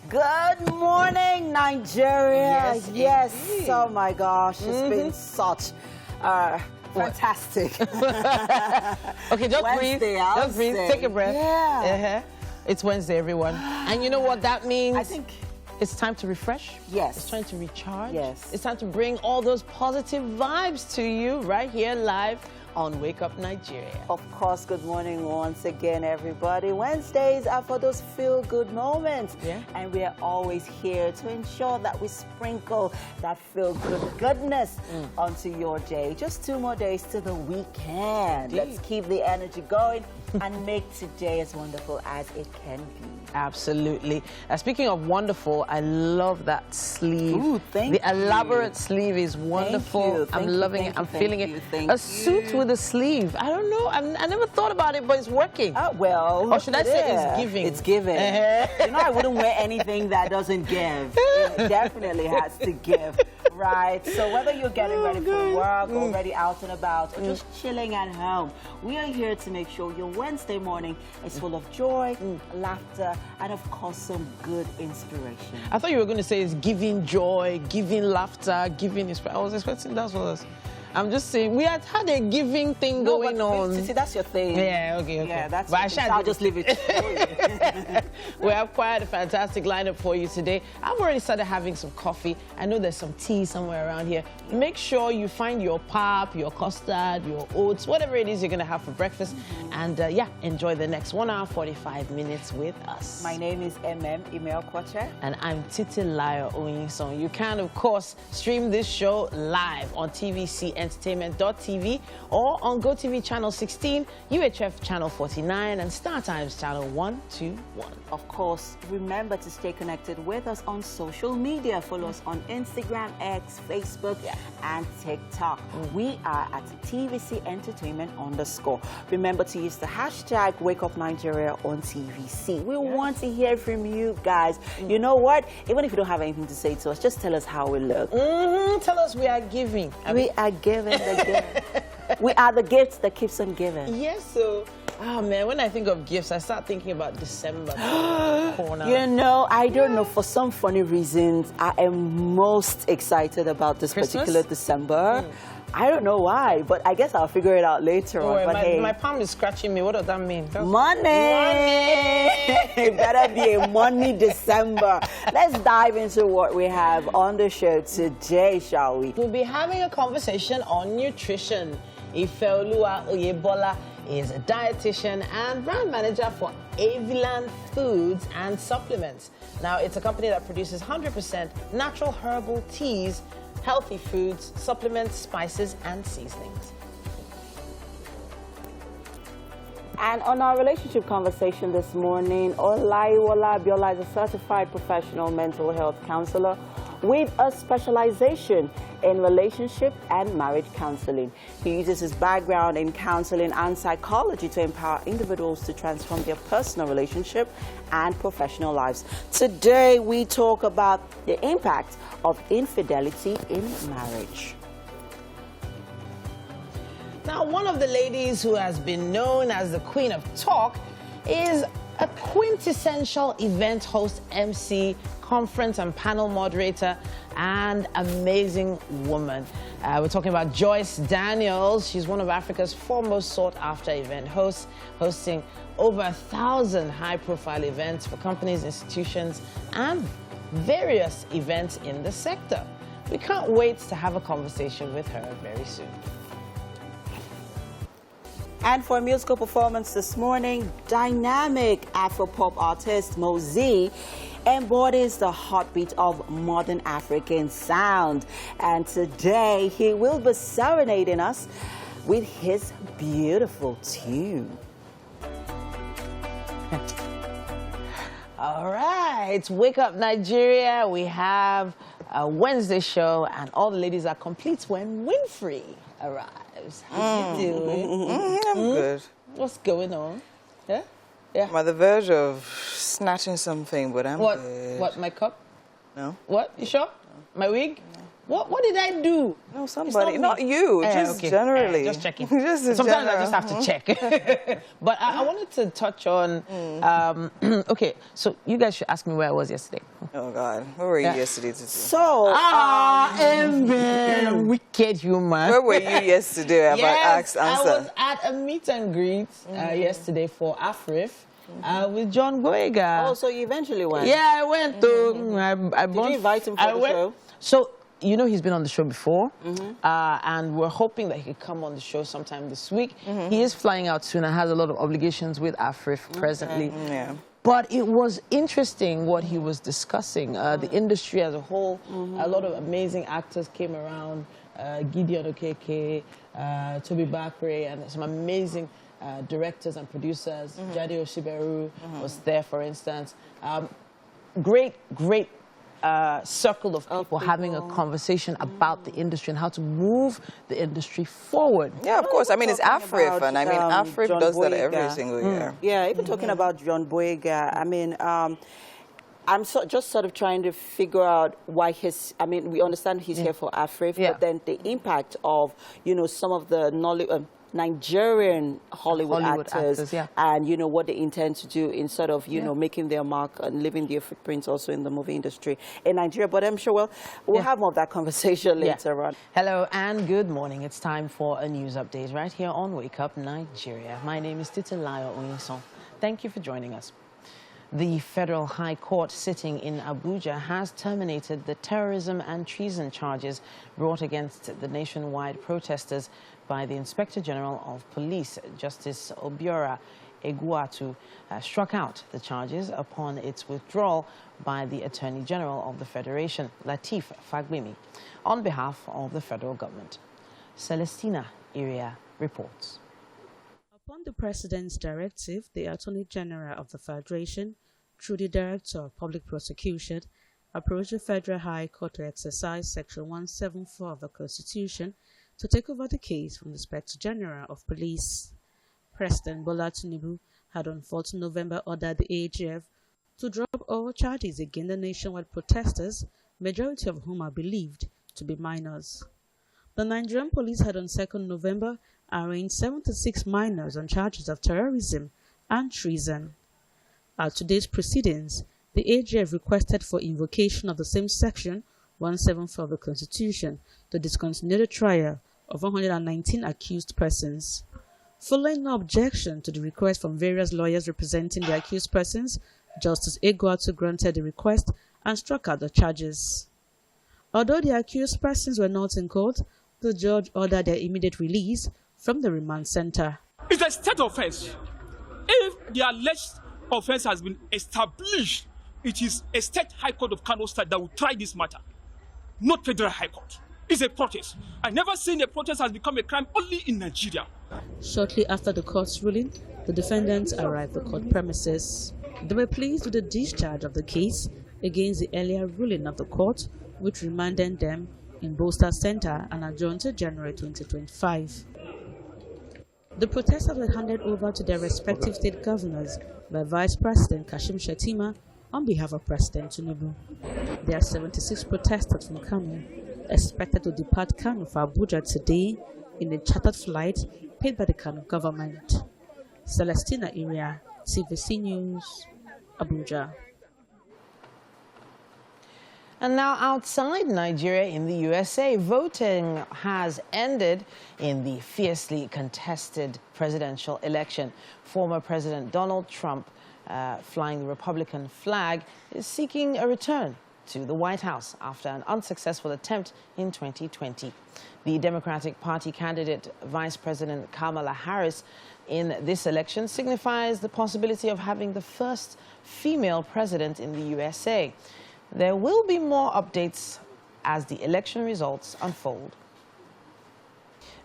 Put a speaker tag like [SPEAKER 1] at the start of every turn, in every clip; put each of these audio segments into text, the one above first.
[SPEAKER 1] Good morning, Nigeria. Yes. Oh my gosh, it's been such fantastic.
[SPEAKER 2] Okay, just breathe. Just breathe. Take a breath.
[SPEAKER 1] Yeah.
[SPEAKER 2] It's Wednesday, everyone. And you know what that means?
[SPEAKER 1] I think
[SPEAKER 2] it's time to refresh.
[SPEAKER 1] Yes.
[SPEAKER 2] It's time to recharge.
[SPEAKER 1] Yes.
[SPEAKER 2] It's time to bring all those positive vibes to you right here live on Wake Up Nigeria.
[SPEAKER 1] Of course, good morning once again, everybody. Wednesdays are for those feel-good moments.
[SPEAKER 2] Yeah.
[SPEAKER 1] And we are always here to ensure that we sprinkle that feel-good goodness onto your day. Just 2 more days to the weekend.
[SPEAKER 2] Indeed.
[SPEAKER 1] Let's keep the energy going and make today as wonderful as it can be.
[SPEAKER 2] Absolutely. Speaking of wonderful, I love that sleeve.
[SPEAKER 1] Ooh, thank you.
[SPEAKER 2] The elaborate sleeve is wonderful. I'm loving it. I'm feeling it. A suit with a sleeve. I don't know. I never thought about it, but it's working.
[SPEAKER 1] Oh, well.
[SPEAKER 2] Or should I say it's giving?
[SPEAKER 1] It's giving. You know, I wouldn't wear anything that doesn't give. It definitely has to give. Right. So whether you're getting ready for work, already out and about, or just chilling at home, we are here to make sure your Wednesday morning is full of joy, laughter, and of course some good inspiration.
[SPEAKER 2] I thought you were going to say it's giving joy, giving laughter, giving inspiration. I was expecting that's what else. I'm just saying, we had a giving thing going on.
[SPEAKER 1] See, that's your thing.
[SPEAKER 2] Yeah, okay.
[SPEAKER 1] Yeah, that's
[SPEAKER 2] but
[SPEAKER 1] so I'll just leave it to you.
[SPEAKER 2] We have quite a fantastic lineup for you today. I've already started having some coffee. I know there's some tea somewhere around here. Make sure you find your pap, your custard, your oats, whatever it is you're going to have for breakfast. And yeah, enjoy the next 1 hour, 45 minutes with us.
[SPEAKER 1] My name is Emel Kwache.
[SPEAKER 2] And I'm Titilayo Oyinson. You can, of course, stream this show live on tvcentertainment.tv or on GoTV Channel 16, UHF Channel 49, and StarTimes Channel 121.
[SPEAKER 1] Of course, remember to stay connected with us on social media. Follow us on Instagram, X, Facebook, and TikTok. We are at TVC Entertainment _. Remember to use the hashtag #WakeUpNigeria on TVC. We want to hear from you guys. You know what? Even if you don't have anything to say to us, just tell us how we look.
[SPEAKER 2] Tell us we are giving.
[SPEAKER 1] We are giving the gift. We are the gifts that keeps on giving.
[SPEAKER 2] Yes, so... Oh man, when I think of gifts, I start thinking about December.
[SPEAKER 1] You know, I don't know, for some funny reasons, I am most excited about this particular December. I don't know why, but I guess I'll figure it out later on. But
[SPEAKER 2] my palm is scratching me. What does that mean?
[SPEAKER 1] Money! It better be a money December. Let's dive into what we have on the show today, shall we?
[SPEAKER 2] We'll be having a conversation on nutrition. Ifeoluwa Oyebola is a dietitian and brand manager for Aviland Foods and Supplements. Now, it's a company that produces 100% natural herbal teas, healthy foods, supplements, spices, and seasonings.
[SPEAKER 1] And on our relationship conversation this morning, Olaiwola Abiola is a certified professional mental health counselor with a specialization in relationship and marriage counseling. He uses his background in counseling and psychology to empower individuals to transform their personal relationship and professional lives. Today, we talk about the impact of infidelity in marriage.
[SPEAKER 2] Now, one of the ladies who has been known as the Queen of Talk is a quintessential event host, MC, conference and panel moderator, and amazing woman. We're talking about Joyce Daniels. She's one of Africa's foremost sought-after event hosts, hosting over 1,000 high-profile events for companies, institutions, and various events in the sector. We can't wait to have a conversation with her very soon.
[SPEAKER 1] And for a musical performance this morning, dynamic Afro-pop artist Mosey embodies the heartbeat of modern African sound. And today, he will be serenading us with his beautiful tune.
[SPEAKER 2] All right, Wake Up Nigeria. We have a Wednesday show, and all the ladies are complete when Winfrey arrives. How you doing?
[SPEAKER 3] I'm good.
[SPEAKER 2] What's going on? Yeah?
[SPEAKER 3] I'm on the verge of snatching something, but I'm good.
[SPEAKER 2] What, my cup?
[SPEAKER 3] No.
[SPEAKER 2] What, you sure? No. My wig? What did I do?
[SPEAKER 3] No,
[SPEAKER 2] It's
[SPEAKER 3] somebody. Not
[SPEAKER 2] me.
[SPEAKER 3] you. Just
[SPEAKER 2] Okay.
[SPEAKER 3] generally.
[SPEAKER 2] Just checking.
[SPEAKER 3] Just in
[SPEAKER 2] Sometimes I
[SPEAKER 3] general.
[SPEAKER 2] just have to check. But I wanted to touch on. Okay, so you guys should ask me where I was yesterday.
[SPEAKER 3] Oh, God. Where were you yesterday, Titi?
[SPEAKER 1] So,
[SPEAKER 2] Wicked human.
[SPEAKER 3] Where were you yesterday about
[SPEAKER 2] Yes,
[SPEAKER 3] Ask
[SPEAKER 2] I
[SPEAKER 3] Answer?
[SPEAKER 2] was at a meet and greet yesterday for AFRIF with John Boyega.
[SPEAKER 1] oh, so you eventually went?
[SPEAKER 2] Yeah, I went to.
[SPEAKER 1] Did you invite him for the show?
[SPEAKER 2] So, you know, he's been on the show before, and we're hoping that he could come on the show sometime this week. He is flying out soon and has a lot of obligations with AFRIF presently.
[SPEAKER 3] Yeah.
[SPEAKER 2] But it was interesting what he was discussing. The industry as a whole, a lot of amazing actors came around. Gideon Okeke, Toby Bakre, and some amazing directors and producers. Jade Oshiberu was there, for instance. Great circle of people having a conversation about the industry and how to move the industry forward.
[SPEAKER 3] Yeah, of course. I mean, it's
[SPEAKER 1] Talking
[SPEAKER 3] AFRIF,
[SPEAKER 1] about,
[SPEAKER 3] and I mean, AFRIF
[SPEAKER 1] John
[SPEAKER 3] does that
[SPEAKER 1] Boyega.
[SPEAKER 3] every single year.
[SPEAKER 1] Yeah, even talking about John Boyega, I mean, I'm just sort of trying to figure out why I mean, we understand he's here for AFRIF, but then the impact of, you know, some of the Nigerian Hollywood actors and, you know, what they intend to do in sort of, you know, making their mark and leaving their footprints also in the movie industry in Nigeria. But I'm sure we'll have more of that conversation later on.
[SPEAKER 2] Hello and good morning. It's time for a news update right here on Wake Up Nigeria. My name is Titilayo Oyinson. Thank you for joining us. The Federal High Court sitting in Abuja has terminated the terrorism and treason charges brought against the nationwide protesters by the Inspector General of Police, Justice Obiora Eguatu, struck out the charges upon its withdrawal by the Attorney General of the Federation, Lateef Fagbemi, on behalf of the federal government. Celestina Iria reports.
[SPEAKER 4] Upon the President's directive, the Attorney General of the Federation, through the Director of Public Prosecution, approached the Federal High Court to exercise Section 174 of the Constitution to take over the case from the Inspector General of Police. President Bola Tinubu had on 14 November ordered the AGF to drop all charges against the nationwide protesters, majority of whom are believed to be minors. The Nigerian police had on 2nd November arraigned 76 minors on charges of terrorism and treason. At today's proceedings, the AGF requested for invocation of the same Section 174 of the Constitution to discontinue the trial of 119 accused persons. Following no objection to the request from various lawyers representing the accused persons, Justice Eguatu granted the request and struck out the charges. Although the accused persons were not in court, the judge ordered their immediate release from the remand center.
[SPEAKER 5] It's a state offense. If the alleged offense has been established, it is a state high court of Kano State that will try this matter, not federal high court. It's a protest. I've never seen a protest has become a crime only in Nigeria.
[SPEAKER 4] Shortly after the court's ruling, the defendants arrived at the court premises. They were pleased with the discharge of the case against the earlier ruling of the court, which remanded them in Bolster Center and adjourned to January 2025. The protesters were handed over to their respective state governors by Vice President Kashim Shettima on behalf of President Tinubu. There are 76 protesters from Kano expected to depart Kano for Abuja today in a chartered flight paid by the Kano government. Celestina Iria, TVC News, Abuja.
[SPEAKER 2] And now outside Nigeria in the USA, voting has ended in the fiercely contested presidential election. Former President Donald Trump, flying the Republican flag, is seeking a return to the White House after an unsuccessful attempt in 2020. The Democratic Party candidate, Vice President Kamala Harris, in this election signifies the possibility of having the first female president in the USA. There will be more updates as the election results unfold.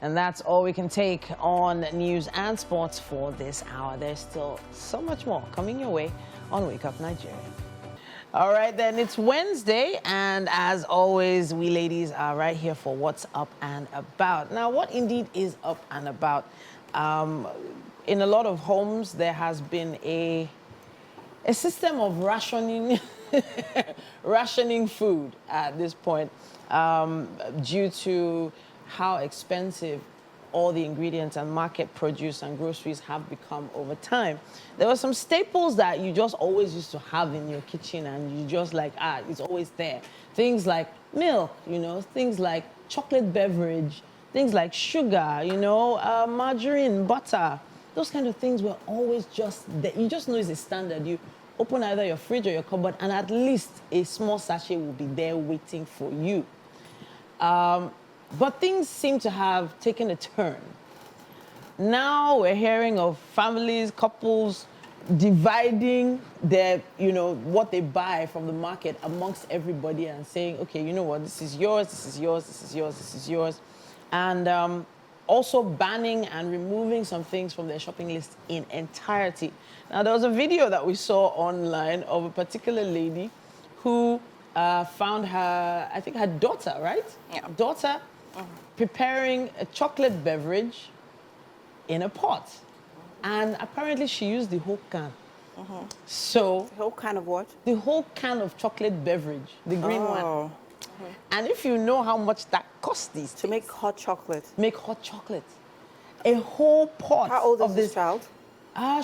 [SPEAKER 2] And that's all we can take on news and sports for this hour. There's still so much more coming your way on Wake Up Nigeria. All right, then, it's Wednesday, and as always, we ladies are right here for What's Up and About. Now, what indeed is up and about? In a lot of homes, there has been a system of rationing rationing food at this point. due to how expensive all the ingredients and market produce and groceries have become over time. There were some staples that you just always used to have in your kitchen and you just like, it's always there. Things like milk, things like chocolate beverage, things like sugar, margarine, butter. Those kind of things were always just there. You just know it's a standard. You open either your fridge or your cupboard and at least a small sachet will be there waiting for you. But things seem to have taken a turn. Now we're hearing of families, couples dividing their, what they buy from the market amongst everybody and saying, okay, you know what, this is yours, this is yours, this is yours, this is yours. And also banning and removing some things from their shopping list in entirety. Now, there was a video that we saw online of a particular lady who found her daughter, right?
[SPEAKER 3] Yeah.
[SPEAKER 2] Daughter preparing a chocolate beverage in a pot. And apparently she used the whole can. So,
[SPEAKER 1] The whole kind of what?
[SPEAKER 2] the whole can of chocolate beverage, the green one. And if you know how much that costs these
[SPEAKER 1] To make hot chocolate.
[SPEAKER 2] make hot chocolate. A whole pot
[SPEAKER 1] How old is
[SPEAKER 2] of
[SPEAKER 1] this child?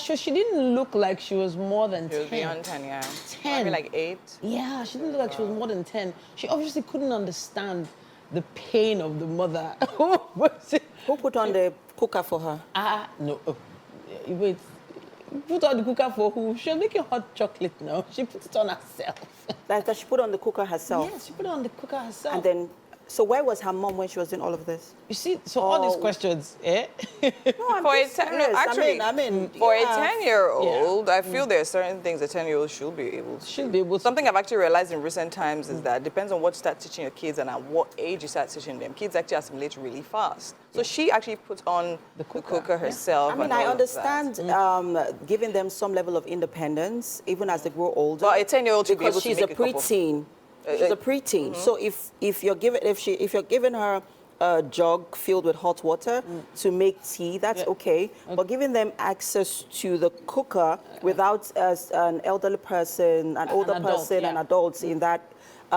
[SPEAKER 2] So she didn't look like she was more than
[SPEAKER 3] She was
[SPEAKER 2] 10.
[SPEAKER 3] beyond 10, yeah.
[SPEAKER 2] 10.
[SPEAKER 3] Maybe like 8.
[SPEAKER 2] Yeah, she didn't look like she was more than 10. She obviously couldn't understand the pain of the mother.
[SPEAKER 1] Who put on the cooker for her?
[SPEAKER 2] No. Wait. Put on the cooker for who? She was making hot chocolate now. She put it on herself.
[SPEAKER 1] That she put on the cooker herself?
[SPEAKER 2] Yes, she put it on the cooker herself.
[SPEAKER 1] And then, so where was her mom when she was doing all of this?
[SPEAKER 2] You see, so all these questions,
[SPEAKER 1] No, I'm
[SPEAKER 3] For a
[SPEAKER 1] just
[SPEAKER 3] 10,
[SPEAKER 1] serious.
[SPEAKER 3] no, actually,
[SPEAKER 1] I mean,
[SPEAKER 3] for
[SPEAKER 1] yeah.
[SPEAKER 3] a 10-year-old, I feel there are certain things a 10-year-old should be able to.
[SPEAKER 2] Should be able to.
[SPEAKER 3] Something I've actually realized in recent times is that it depends on what you start teaching your kids and at what age you start teaching them. Kids actually assimilate really fast. So she actually put on the cooker herself.
[SPEAKER 1] I mean,
[SPEAKER 3] and
[SPEAKER 1] I
[SPEAKER 3] all of that.
[SPEAKER 1] understand giving them some level of independence, even as they grow older.
[SPEAKER 3] But a 10-year-old should be
[SPEAKER 1] because
[SPEAKER 3] able to
[SPEAKER 1] she's
[SPEAKER 3] make
[SPEAKER 1] a
[SPEAKER 3] a cup of-
[SPEAKER 1] preteen. She's a preteen. So if you're giving her a jug filled with hot water to make tea, that's okay. But giving them access to the cooker without an elderly person, an older
[SPEAKER 2] adult,
[SPEAKER 1] person,
[SPEAKER 2] yeah.
[SPEAKER 1] and adults in that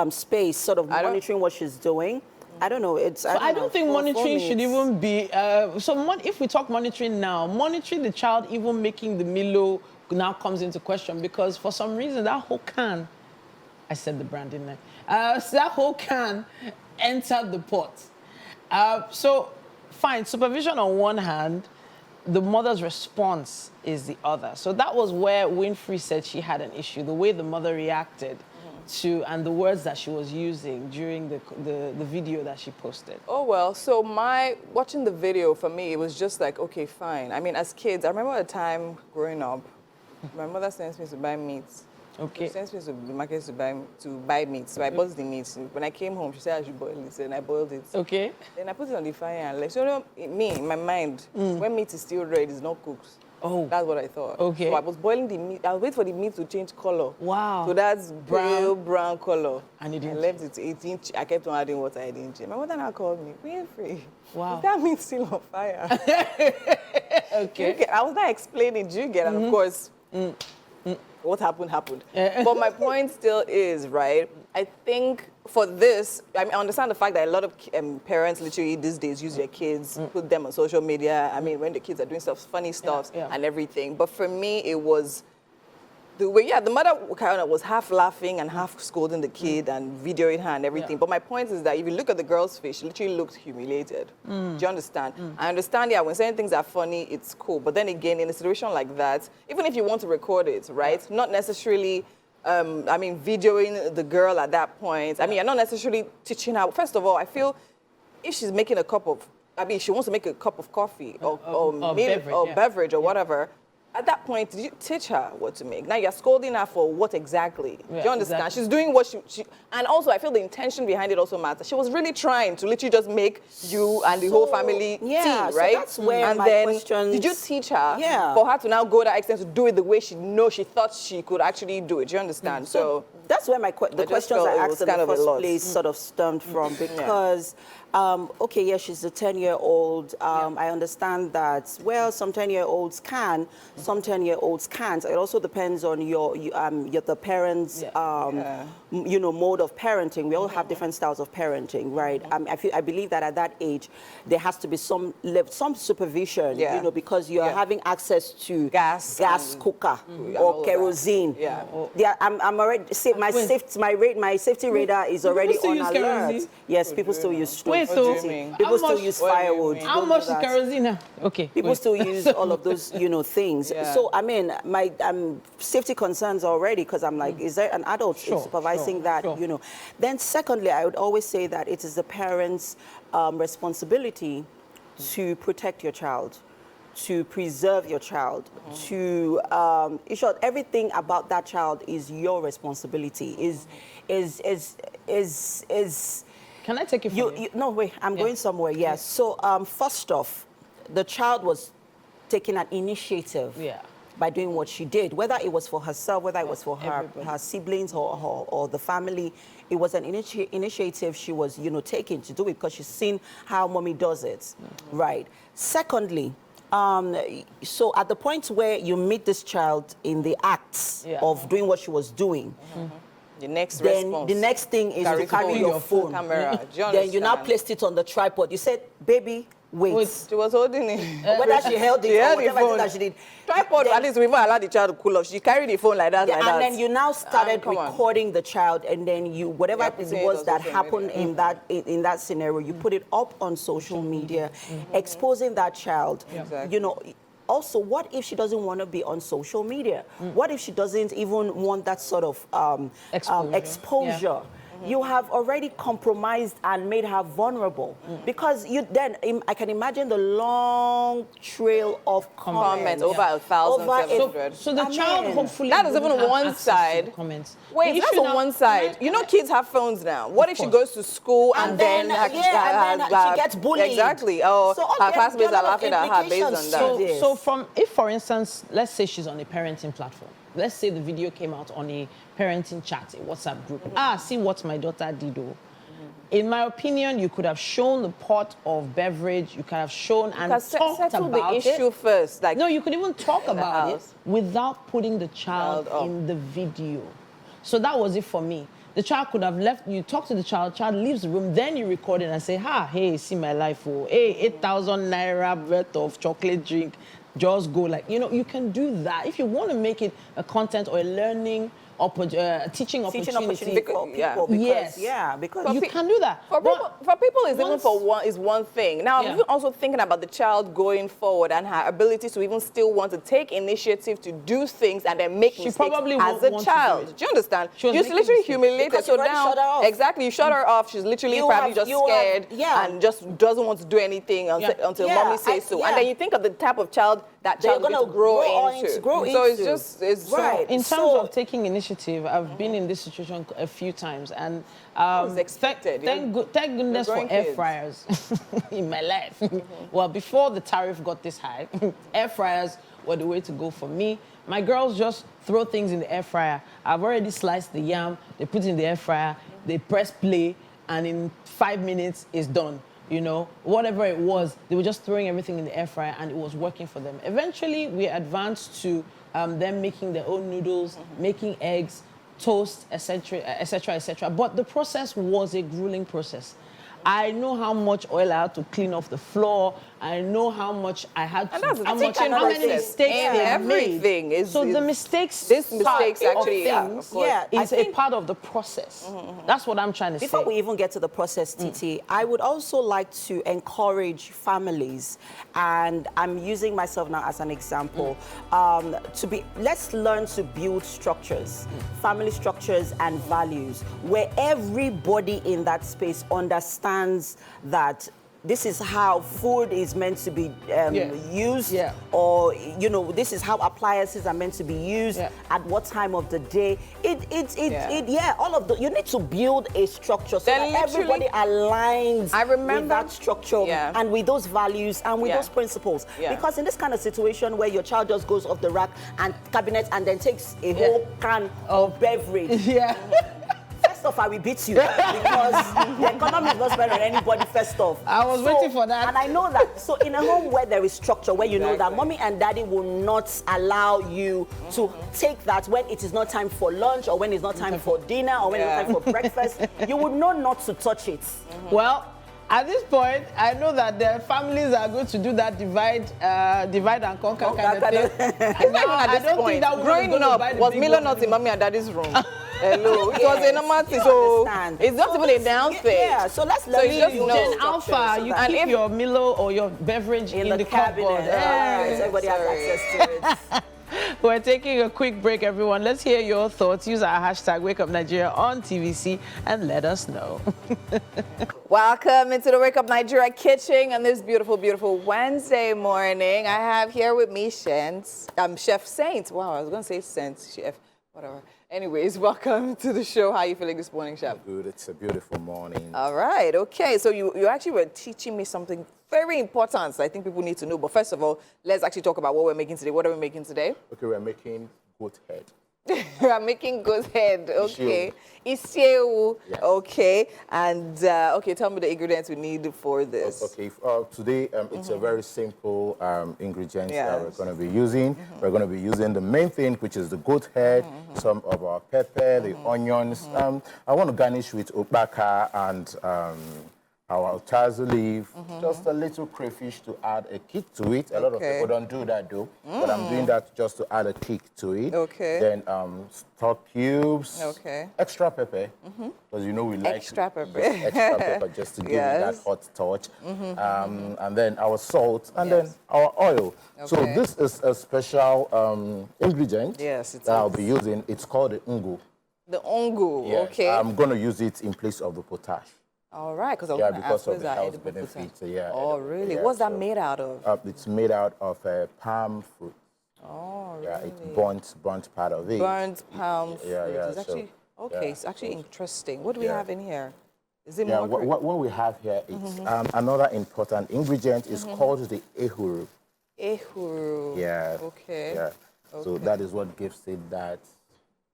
[SPEAKER 1] space, sort of
[SPEAKER 3] I don't-
[SPEAKER 1] monitoring what she's doing. I don't know.
[SPEAKER 2] I don't think
[SPEAKER 1] For
[SPEAKER 2] monitoring
[SPEAKER 1] me,
[SPEAKER 2] should
[SPEAKER 1] it's-
[SPEAKER 2] even be. If we talk monitoring now, monitoring the child even making the Milo now comes into question because for some reason that whole can, I said the brand, didn't I? So that whole can entered the pot. So fine, supervision on one hand, the mother's response is the other. So that was where Winfrey said she had an issue, the way the mother reacted to and the words that she was using during the video that she posted.
[SPEAKER 3] Oh, well, so watching the video for me, it was just like, okay, fine. I mean, as kids, I remember a time growing up, my mother sends me to buy meat.
[SPEAKER 2] Okay.
[SPEAKER 3] She sends me to the market to buy meat. So I bought the meat. When I came home, she said I should boil it, and I boiled it.
[SPEAKER 2] Okay.
[SPEAKER 3] Then I put it on the fire and like, so in my mind, when meat is still red, it's not cooked.
[SPEAKER 2] Oh.
[SPEAKER 3] That's what I thought.
[SPEAKER 2] Okay.
[SPEAKER 3] So I was boiling the meat. I was waiting for the meat to change color.
[SPEAKER 2] Wow.
[SPEAKER 3] So that's pale brown color.
[SPEAKER 2] And it didn't
[SPEAKER 3] I left it to 18. I kept on adding water. I didn't change. My mother now called me. Winfrey.
[SPEAKER 2] Wow.
[SPEAKER 3] Is that meat still on fire?
[SPEAKER 2] Okay.
[SPEAKER 3] I was not explaining. Do you get? And of course, what happened. But my point still is, right? I think for this, I mean, I understand the fact that a lot of parents literally these days use their kids, put them on social media. I mean, when the kids are doing funny stuff and everything. But for me, it was the way, the mother kind of was half laughing and half scolding the kid and videoing her and everything. But my point is that if you look at the girl's face, she literally looked humiliated. Do you understand? I understand, when certain things are funny, it's cool. But then again, in a situation like that, even if you want to record it, right? Not necessarily, videoing the girl at that point. I mean, you're not necessarily teaching her. First of all, I feel if she's making she wants to make a cup of coffee or beverage or whatever, at that point, did you teach her what to make? Now you're scolding her for what exactly? Do you understand?
[SPEAKER 2] Exactly.
[SPEAKER 3] She's doing what she... And also, I feel the intention behind it also matters. She was really trying to literally just make you and the whole family tea,
[SPEAKER 1] so
[SPEAKER 3] right?
[SPEAKER 1] that's where
[SPEAKER 3] and
[SPEAKER 1] my
[SPEAKER 3] then,
[SPEAKER 1] questions...
[SPEAKER 3] did you teach her
[SPEAKER 1] Yeah.
[SPEAKER 3] for her to now go that extent to do it the way she thought she could actually do it? Do you understand? So
[SPEAKER 1] that's where the
[SPEAKER 3] just
[SPEAKER 1] questions
[SPEAKER 3] felt
[SPEAKER 1] I
[SPEAKER 3] it
[SPEAKER 1] asked
[SPEAKER 3] was
[SPEAKER 1] in
[SPEAKER 3] kind
[SPEAKER 1] the
[SPEAKER 3] of a
[SPEAKER 1] first
[SPEAKER 3] lot.
[SPEAKER 1] place sort of stemmed from because, she's a 10-year-old. I understand that, well, some 10-year-olds can. Some 10-year-olds can't. It also depends on the parents' mode of parenting. We all have different styles of parenting, right? I believe that at that age there has to be some supervision, because you are having access to gas cooker or kerosene. I'm already my safety radar is already on alert. Yes, people still use stoves.
[SPEAKER 2] Wait, so
[SPEAKER 1] people still use firewood.
[SPEAKER 2] How much is kerosene now? Okay.
[SPEAKER 1] People still use all of those, things. So, I mean, my safety concerns already, because I'm like, is there an adult supervising that, Then secondly, I would always say that it is the parents' responsibility to protect your child, to preserve your child, to, in short, everything about that child is your responsibility,
[SPEAKER 2] Can I take it from you?
[SPEAKER 1] No, wait, I'm going somewhere, yes. So, first off, the child was taking an initiative by doing what she did, whether it was for herself, whether it was for her siblings or the family. It was an initiative she was, taking to do it because she's seen how mommy does it, right? Secondly, so at the point where you meet this child in the acts of doing what she was doing,
[SPEAKER 3] the next
[SPEAKER 1] thing is to carry your phone.
[SPEAKER 3] Camera.
[SPEAKER 1] Then you now placed it on the tripod. You said, baby, wait.
[SPEAKER 3] She was holding it.
[SPEAKER 1] Whether she held it or whatever it is that she did.
[SPEAKER 3] Tripod, at least we even allowed the child to cool off. She carried the phone like that,
[SPEAKER 1] and then you now started recording the child, and then whatever it was that happened in that scenario, you put it up on social media, exposing that child. Also, what if she doesn't want to be on social media? What if she doesn't even want that sort of exposure? You have already compromised and made her vulnerable, because I can imagine the long trail of comments
[SPEAKER 3] over 1,700.
[SPEAKER 2] So the child hopefully
[SPEAKER 3] that is even one side.
[SPEAKER 2] Comments.
[SPEAKER 3] Wait, that's on one side. Kids have phones now. What if she goes to school and then
[SPEAKER 1] she gets bullied?
[SPEAKER 3] Exactly. Oh, so her classmates are laughing at her based on that.
[SPEAKER 2] So if, for instance, let's say she's on a parenting platform. Let's say the video came out on a parenting chat, a WhatsApp group. See what my daughter did. In my opinion, you could have shown the pot of beverage. You could have shown and talked about
[SPEAKER 3] the issue first.
[SPEAKER 2] No, you could even talk about it without putting the child in the video. So that was it for me. The child could have left. You talk to the child leaves the room, then you record it and say, hey, see my life. Hey, 8,000 naira worth of chocolate drink. Just go you can do that. If you want to make it a content or a learning teaching opportunity
[SPEAKER 1] for people, because
[SPEAKER 2] you can do that.
[SPEAKER 3] For people, is one thing. Now, I'm even also thinking about the child going forward and her ability to even still want to take initiative to do things and then make mistakes as a child. Do you understand? You're literally humiliated. So now, exactly, you shut her off. She's literally probably just scared and just doesn't want to do anything until mommy says so. And then you think of the type of child that child is going to grow into. So it's
[SPEAKER 1] right.
[SPEAKER 2] In terms of taking initiative, I've been in this situation a few times, and
[SPEAKER 3] it's expected.
[SPEAKER 2] Thank goodness for air fryers in my life. Well, before the tariff got this high, air fryers were the way to go for me. My girls just throw things in the air fryer. I've already sliced the yam. They put it in the air fryer. They press play, and in 5 minutes, it's done. Whatever it was, they were just throwing everything in the air fryer, and it was working for them. Eventually, we advanced to them making their own noodles, making eggs, toast, etc., etc., etc. But the process was a grueling process. I know how much oil I had to clean off the floor. I know how much I had to. How many mistakes they made. The mistakes.
[SPEAKER 3] This mistakes actually.
[SPEAKER 2] Is a part of the process. That's what I'm trying to say.
[SPEAKER 1] Before we even get to the process, Titi, I would also like to encourage families, and I'm using myself now as an example, let's learn to build structures, family structures and values, where everybody in that space understands that this is how food is meant to be used, or this is how appliances are meant to be used at what time of the day. All of the you need to build a structure so that everybody aligns with that structure and with those values and with those principles. Because in this kind of situation where your child just goes off the rack and cabinet and then takes a whole can of beverage. first off, I will beat you because the economy is not spending on anybody first off.
[SPEAKER 2] I was waiting for that.
[SPEAKER 1] And I know that. So in a home where there is structure, where you know that mommy and daddy will not allow you to take that when it is not time for lunch or when it's not time for dinner or when it's not time for breakfast, you would know not to touch it.
[SPEAKER 2] Well, at this point, I know that the families are going to do that divide and conquer kind of thing. And now, I don't think that
[SPEAKER 3] growing up was Milo not in mommy and daddy's room. Hello, it was a normal thing, so it's not even a down thing.
[SPEAKER 1] Yeah, so let's let
[SPEAKER 2] So just know alpha, you keep your Milo or your beverage in the
[SPEAKER 1] cabinet.
[SPEAKER 2] cupboard.
[SPEAKER 1] Everybody has access to it.
[SPEAKER 2] We're taking a quick break, everyone. Let's hear your thoughts. Use our hashtag WakeUpNigeria on TVC and let us know.
[SPEAKER 3] Welcome into the Wake Up Nigeria kitchen on this beautiful, beautiful Wednesday morning. I have here with me Chef Saint. Wow, I was going to say Saint, Chef, whatever. Anyways, welcome to the show. How are you feeling this morning, Chef?
[SPEAKER 6] Good. It's a beautiful morning.
[SPEAKER 3] All right. Okay. So you actually were teaching me something very important I think people need to know. But first of all, let's actually talk about what we're making today. What are we making today?
[SPEAKER 6] Okay, we're making goat head.
[SPEAKER 3] We're making goat head. Okay. Isiewu.
[SPEAKER 6] Yes.
[SPEAKER 3] Okay. And, okay, tell me the ingredients we need for this.
[SPEAKER 6] Okay. Today, it's a very simple ingredients that we're going to be using. We're going to be using the main thing, which is the goat head, some of our pepper, the onions. I want to garnish with okbaka and our tazo leaf, just a little crayfish to add a kick to it. A lot of people don't do that though, but I'm doing that just to add a kick to it.
[SPEAKER 3] Okay.
[SPEAKER 6] Then stock cubes.
[SPEAKER 3] Okay.
[SPEAKER 6] Extra pepper, because you know we like
[SPEAKER 3] Extra pepper.
[SPEAKER 6] extra pepper just to give it that hot touch. And then our salt and then our oil. So this is a special ingredient that I'll be using. It's called the ungu.
[SPEAKER 3] The ongu.
[SPEAKER 6] Yes.
[SPEAKER 3] Okay.
[SPEAKER 6] I'm going to use it in place of the potash.
[SPEAKER 3] All right, because I was
[SPEAKER 6] Yeah,
[SPEAKER 3] going to
[SPEAKER 6] because
[SPEAKER 3] ask,
[SPEAKER 6] of
[SPEAKER 3] what's
[SPEAKER 6] the
[SPEAKER 3] that
[SPEAKER 6] health
[SPEAKER 3] edible
[SPEAKER 6] benefits.
[SPEAKER 3] potash?
[SPEAKER 6] Yeah.
[SPEAKER 3] Oh, really?
[SPEAKER 6] Yeah,
[SPEAKER 3] What's that
[SPEAKER 6] so,
[SPEAKER 3] made out of?
[SPEAKER 6] It's made out of palm fruit.
[SPEAKER 3] Oh, really?
[SPEAKER 6] Yeah, it's burnt part of it.
[SPEAKER 3] Burnt palm fruit.
[SPEAKER 6] Yeah, yeah.
[SPEAKER 3] It's actually, it's actually interesting. What do we have in here? Is it
[SPEAKER 6] Yeah,
[SPEAKER 3] more?
[SPEAKER 6] what we have here is another important ingredient is called the ehuru.
[SPEAKER 3] Ehuru.
[SPEAKER 6] Yeah.
[SPEAKER 3] Okay.
[SPEAKER 6] Yeah. So that is what gives it that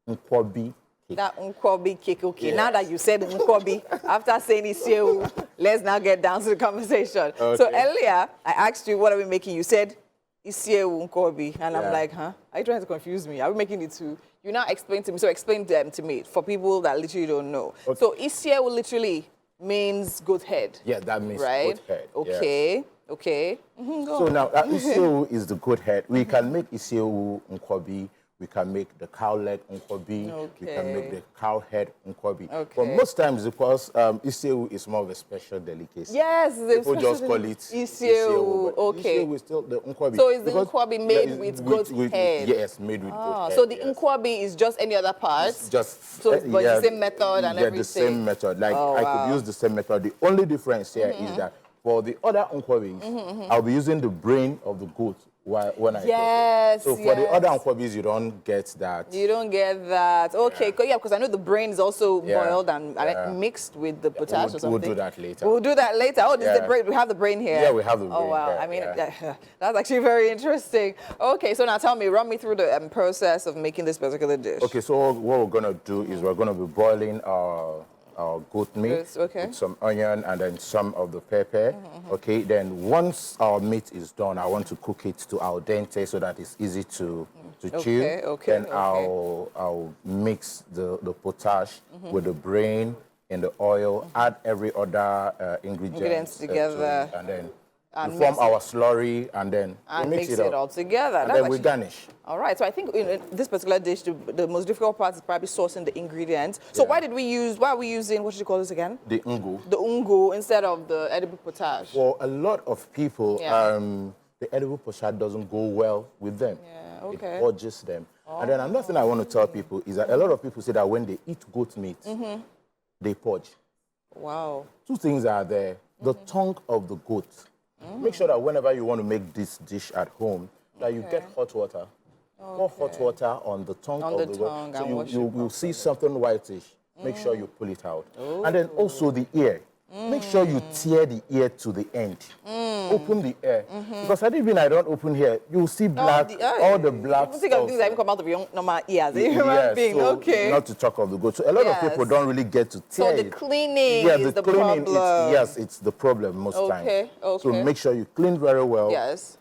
[SPEAKER 6] nkwobi cake.
[SPEAKER 3] That nkwobi cake. Okay. Now that you said nkwobi, after saying isiewu, let's now get down to the conversation.
[SPEAKER 6] Okay.
[SPEAKER 3] So earlier, I asked you, what are we making? You said isiewu nkwobi. And I'm like, huh? Are you trying to confuse me? Are we making it two? You now explain to me. So explain them to me for people that literally don't know.
[SPEAKER 6] Okay.
[SPEAKER 3] So isiewu literally means goat head.
[SPEAKER 6] Yeah, that means
[SPEAKER 3] Right?
[SPEAKER 6] goat head.
[SPEAKER 3] Okay.
[SPEAKER 6] Yes.
[SPEAKER 3] Okay.
[SPEAKER 6] So now, isiewu is the goat head. We can make isiewu nkwobi. We can make the cow leg nkwobi. We can make the cow head nkwobi.
[SPEAKER 3] Okay.
[SPEAKER 6] But most times, because isiewu is more of a special delicacy.
[SPEAKER 3] Yes,
[SPEAKER 6] People just call it
[SPEAKER 3] isiewu.
[SPEAKER 6] but
[SPEAKER 3] Okay.
[SPEAKER 6] Isiewu is still the nkwobi.
[SPEAKER 3] So is the
[SPEAKER 6] Because-
[SPEAKER 3] nkwobi made
[SPEAKER 6] yeah,
[SPEAKER 3] with goat head?
[SPEAKER 6] Yes, made with goat head.
[SPEAKER 3] So the
[SPEAKER 6] yes.
[SPEAKER 3] nkwobi is just any other part?
[SPEAKER 6] Just
[SPEAKER 3] So, but the same method and
[SPEAKER 6] yeah,
[SPEAKER 3] everything?
[SPEAKER 6] the same method. Like
[SPEAKER 3] Oh,
[SPEAKER 6] I
[SPEAKER 3] wow.
[SPEAKER 6] could use the same method. The only difference here is that for the other nkwobis, I'll be using the brain of the goat when I
[SPEAKER 3] Yes,
[SPEAKER 6] cook it. So for the
[SPEAKER 3] yes.
[SPEAKER 6] other nkwobis, you don't get that.
[SPEAKER 3] You don't get that. Okay, yeah, because I know the brain is also boiled and mixed with the potash or something.
[SPEAKER 6] We'll do that later.
[SPEAKER 3] We'll do that later. Oh, this is the
[SPEAKER 6] Yeah.
[SPEAKER 3] brain. We have the brain here.
[SPEAKER 6] Yeah, we have the
[SPEAKER 3] Oh,
[SPEAKER 6] brain
[SPEAKER 3] wow.
[SPEAKER 6] here,
[SPEAKER 3] I mean,
[SPEAKER 6] yeah.
[SPEAKER 3] that's actually very interesting. Okay, so now tell me, run me through the process of making this particular dish.
[SPEAKER 6] Okay, so what we're gonna do is we're gonna be boiling our goat meat
[SPEAKER 3] Yes, okay.
[SPEAKER 6] with some onion and then some of the pepper. Okay, then once our meat is done, I want to cook it to al dente so that it's easy to chew.
[SPEAKER 3] Okay,
[SPEAKER 6] Then
[SPEAKER 3] okay.
[SPEAKER 6] I'll mix the potash with the brain in the oil, add every other
[SPEAKER 3] Ingredients
[SPEAKER 6] ingredient to
[SPEAKER 3] together.
[SPEAKER 6] it, and then
[SPEAKER 3] And
[SPEAKER 6] we form
[SPEAKER 3] mix
[SPEAKER 6] our slurry, and then
[SPEAKER 3] And
[SPEAKER 6] we
[SPEAKER 3] mix it
[SPEAKER 6] up.
[SPEAKER 3] all together.
[SPEAKER 6] And
[SPEAKER 3] That's
[SPEAKER 6] then we
[SPEAKER 3] actually-
[SPEAKER 6] garnish.
[SPEAKER 3] All right, so I think in this particular dish, the most difficult part is probably sourcing the ingredients. So why are we using, what should you call this again?
[SPEAKER 6] The ungu.
[SPEAKER 3] The ungu instead of the edible potash.
[SPEAKER 6] For a lot of people,
[SPEAKER 3] Yeah.
[SPEAKER 6] the edible potash doesn't go well with them.
[SPEAKER 3] Yeah, okay.
[SPEAKER 6] It purges them. And then another thing I want to tell people is that a lot of people say that when they eat goat meat, they purge.
[SPEAKER 3] Wow.
[SPEAKER 6] Two things are there. The tongue of the goat. Make sure that whenever you want to make this dish at home, that you get hot water. Pour hot water on the tongue
[SPEAKER 3] On
[SPEAKER 6] of
[SPEAKER 3] the
[SPEAKER 6] the goat.
[SPEAKER 3] tongue
[SPEAKER 6] So
[SPEAKER 3] and wash it
[SPEAKER 6] you'll see something whitish. Make sure you pull it out. And then also the ear. make sure you tear the ear to the end. Open the ear. Because even I don't open here, you'll see black, all the black
[SPEAKER 3] You think of things that even come out of your normal ears. Human being,
[SPEAKER 6] so
[SPEAKER 3] okay.
[SPEAKER 6] Not to talk of the goat. So a lot of people don't really get to tear
[SPEAKER 3] So the
[SPEAKER 6] it.
[SPEAKER 3] cleaning is the
[SPEAKER 6] cleaning,
[SPEAKER 3] problem.
[SPEAKER 6] yes, it's the problem most times.
[SPEAKER 3] Okay.
[SPEAKER 6] So make sure you clean very well.
[SPEAKER 3] Yes.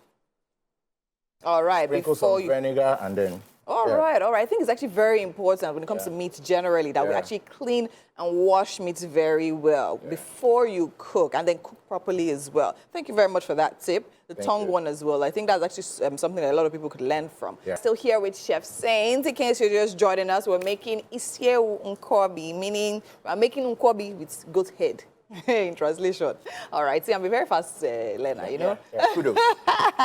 [SPEAKER 3] All right.
[SPEAKER 6] Sprinkle
[SPEAKER 3] Before
[SPEAKER 6] some
[SPEAKER 3] you...
[SPEAKER 6] vinegar and then...
[SPEAKER 3] All right. I think it's actually very important when it comes to meat generally that we actually clean and wash meat very well before you cook, and then cook properly as well. Thank you very much for that tip. The tongue one as well. I think that's actually something that a lot of people could learn from. Still here with Chef Saint. In case you're just joining us, we're making isiewu nkwobi, meaning we're making nkwobi with goat head. In translation. All right. See, I'm a very fast learner, you know?
[SPEAKER 6] Kudos.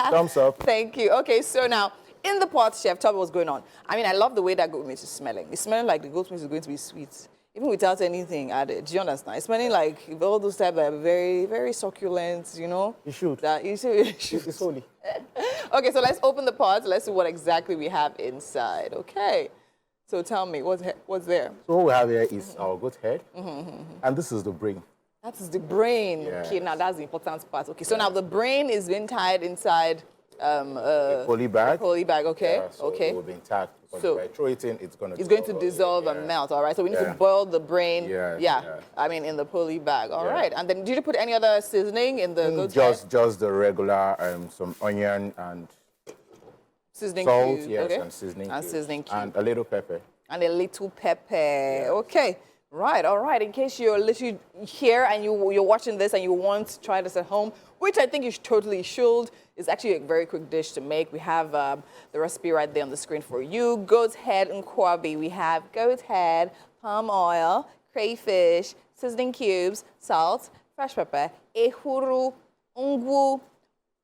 [SPEAKER 6] Thumbs up.
[SPEAKER 3] Thank you. Okay, so now, in the pot, Chef, tell me what's going on. I mean, I love the way that goat meat is smelling. It's smelling like the goat meat is going to be sweet, even without anything added. Do you understand? It's smelling like all those types that are very, very succulent, you know?
[SPEAKER 6] You should.
[SPEAKER 3] It's
[SPEAKER 6] holy.
[SPEAKER 3] Okay, so let's open the pot. Let's see what exactly we have inside. Okay. So tell me, what's there?
[SPEAKER 6] So what we have here is our goat head, and this is the brain.
[SPEAKER 3] That is the brain.
[SPEAKER 6] Yes.
[SPEAKER 3] Okay, now that's the important part. Okay, so now the brain is being tied inside
[SPEAKER 6] a poly bag.
[SPEAKER 3] Poly bag, okay.
[SPEAKER 6] Yeah, so it will be intact. Because
[SPEAKER 3] So
[SPEAKER 6] if I throw it in, it's going to
[SPEAKER 3] dissolve and melt, all right? So we need to boil the brain, I mean, in the poly bag, all right. And then did you put any other seasoning in the goat's head?
[SPEAKER 6] Just the regular, some onion and
[SPEAKER 3] Seasoning
[SPEAKER 6] salt,
[SPEAKER 3] cube,
[SPEAKER 6] yes,
[SPEAKER 3] okay.
[SPEAKER 6] and seasoning
[SPEAKER 3] And
[SPEAKER 6] cube.
[SPEAKER 3] seasoning cube.
[SPEAKER 6] And a little pepper.
[SPEAKER 3] And a little pepper, okay. Right, all right. In case you're literally here and you're watching this and you want to try this at home, which I think you totally should. It's actually a very quick dish to make. We have the recipe right there on the screen for you. Goat's head nkwobi. We have goat head, palm oil, crayfish, seasoning cubes, salt, fresh pepper, ehuru, ngwu,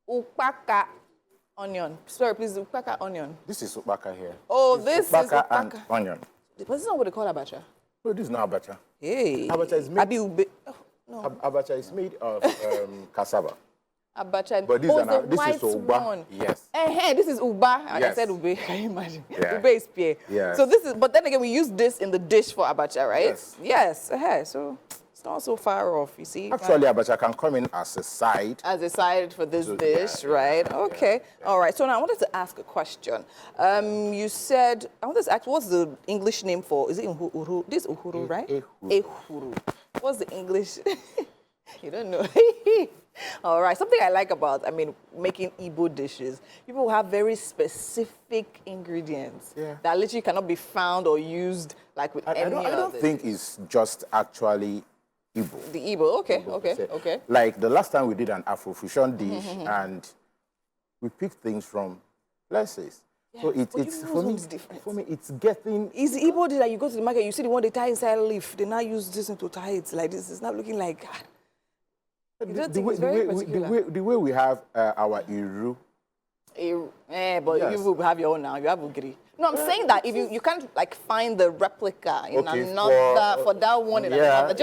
[SPEAKER 3] ukpaka, onion. Sorry, please, ukpaka onion.
[SPEAKER 6] This is ukpaka here.
[SPEAKER 3] Oh, this is
[SPEAKER 6] ukpaka
[SPEAKER 3] ukpaka.
[SPEAKER 6] and onion.
[SPEAKER 3] But this is not what they call abacha.
[SPEAKER 6] No, this is not abacha.
[SPEAKER 3] Hey.
[SPEAKER 6] Abacha is made.
[SPEAKER 3] Abi ube. Oh, no.
[SPEAKER 6] Abacha is made of cassava.
[SPEAKER 3] Abacha.
[SPEAKER 6] But this, this is uba.
[SPEAKER 3] One.
[SPEAKER 6] Yes.
[SPEAKER 3] This is uba. Like
[SPEAKER 6] Yes.
[SPEAKER 3] I said ube. Can you imagine?
[SPEAKER 6] Yeah.
[SPEAKER 3] Ube is pear.
[SPEAKER 6] Yes.
[SPEAKER 3] So this is, but then again, we use this in the dish for abacha, right?
[SPEAKER 6] Yes.
[SPEAKER 3] Yes. So it's not so far off, you see.
[SPEAKER 6] Actually, abacha can come in as a side.
[SPEAKER 3] As a side for this dish, right? Okay. All right. So now I wanted to ask a question. You said, I wanted to ask, what's the English name for, is it uhuru? This is uhuru, right? Ehuru. What's the English? You don't know. All right. Something I like about, making Igbo dishes, people have very specific ingredients that literally cannot be found or used like with any other.
[SPEAKER 6] I don't think it's just actually Igbo.
[SPEAKER 3] The Igbo, okay.
[SPEAKER 6] Like the last time we did an Afrofusion dish and we picked things from places. So it's for me, it's getting...
[SPEAKER 3] Is the Igbo dish that you go to the market, you see the one they tie inside a leaf, they now use this to tie it like this. It's not looking like...
[SPEAKER 6] The way we have our Iru.
[SPEAKER 3] But you will have your own now. You have Ugiri. No, I'm saying that if you can't like find the replica in another for that one in another.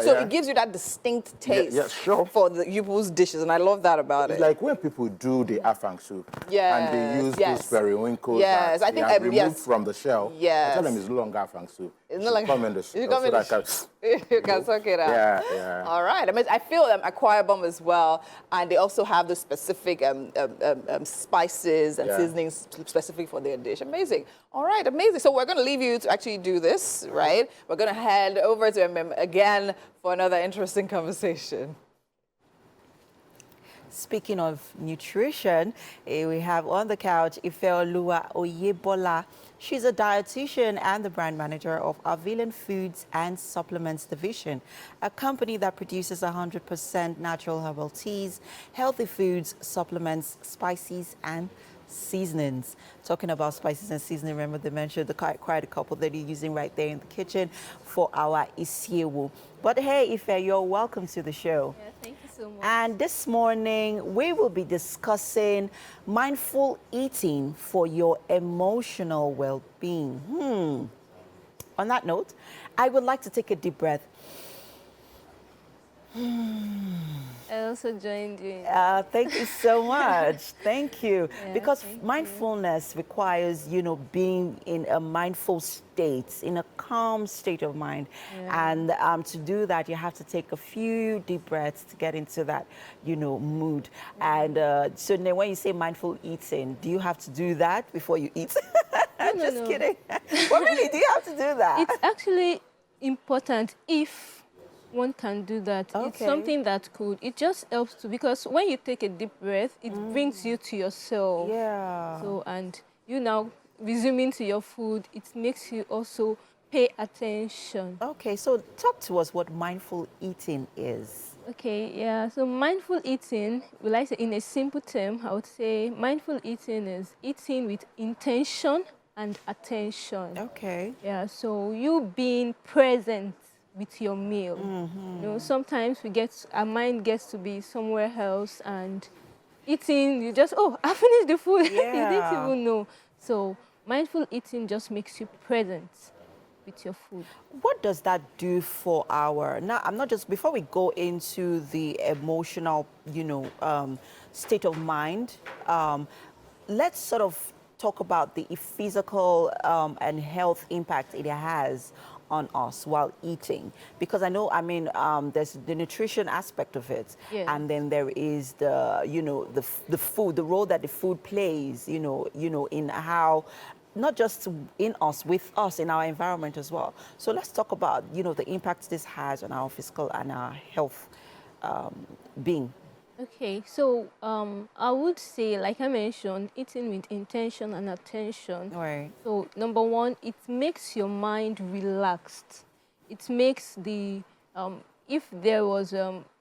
[SPEAKER 3] So it gives you that distinct taste for the Yubu's dishes, and I love that about it.
[SPEAKER 6] Like when people do the afang soup and they use those periwinkles that
[SPEAKER 3] I think
[SPEAKER 6] they have removed from the shell. I tell them it's no longer afang soup.
[SPEAKER 3] It's not like
[SPEAKER 6] come in the shell.
[SPEAKER 3] You can suck it out.
[SPEAKER 6] Yeah.
[SPEAKER 3] All right. I feel Acquire Bomb as well, and they also have the specific spices and seasonings specific for their dish. Amazing. All right, amazing. So we're going to leave you to actually do this, right? We're going to head over to MM again for another interesting conversation.
[SPEAKER 7] Speaking of nutrition, we have on the couch Ifeoluwa Oyebola. She's a dietitian and the brand manager of Avilan Foods and Supplements Division, a company that produces 100% natural herbal teas, healthy foods, supplements, spices, and seasonings. Talking about spices and seasoning, remember they mentioned quite a couple that you're using right there in the kitchen for our isiewu. But hey, Ife, you're welcome to the show.
[SPEAKER 8] Yeah, thank you so much.
[SPEAKER 7] And this morning, we will be discussing mindful eating for your emotional well-being. On that note, I would like to take a deep breath.
[SPEAKER 8] I also joined you.
[SPEAKER 7] Thank you so much. Thank you.
[SPEAKER 8] Yeah,
[SPEAKER 7] Because
[SPEAKER 8] thank
[SPEAKER 7] mindfulness requires, being in a mindful state, in a calm state of mind.
[SPEAKER 8] Yeah.
[SPEAKER 7] And to do that, you have to take a few deep breaths to get into that, mood. And so now when you say mindful eating, do you have to do that before you eat? Just
[SPEAKER 8] no.
[SPEAKER 7] kidding. But really, do you have to do that?
[SPEAKER 8] It's actually important if one can do that. It's
[SPEAKER 7] Okay.
[SPEAKER 8] something that it just helps to, because when you take a deep breath, it brings you to yourself.
[SPEAKER 7] Yeah.
[SPEAKER 8] So, and you now resuming to your food, it makes you also pay attention.
[SPEAKER 7] Okay, so talk to us what mindful eating is.
[SPEAKER 8] Okay, yeah. So mindful eating, will I say in a simple term, I would say mindful eating is eating with intention and attention.
[SPEAKER 7] Okay.
[SPEAKER 8] Yeah, so you being present with your meal. Sometimes our mind gets to be somewhere else, and eating, you just, I finished the food. You didn't
[SPEAKER 7] Yeah.
[SPEAKER 8] even know. So mindful eating just makes you present with your food.
[SPEAKER 7] What does that do for now, I'm not just, before we go into the emotional, state of mind, let's sort of talk about the physical and health impact it has on us while eating, because I know, there's the nutrition aspect of it,
[SPEAKER 8] Yes.
[SPEAKER 7] and then there is the, the food, the role that the food plays, in how, not just in us, with us, in our environment as well. So let's talk about, the impact this has on our physical and our health being.
[SPEAKER 8] Okay, so I would say, like I mentioned, eating with intention and attention.
[SPEAKER 7] Right.
[SPEAKER 8] So number one, it makes your mind relaxed. It makes if there was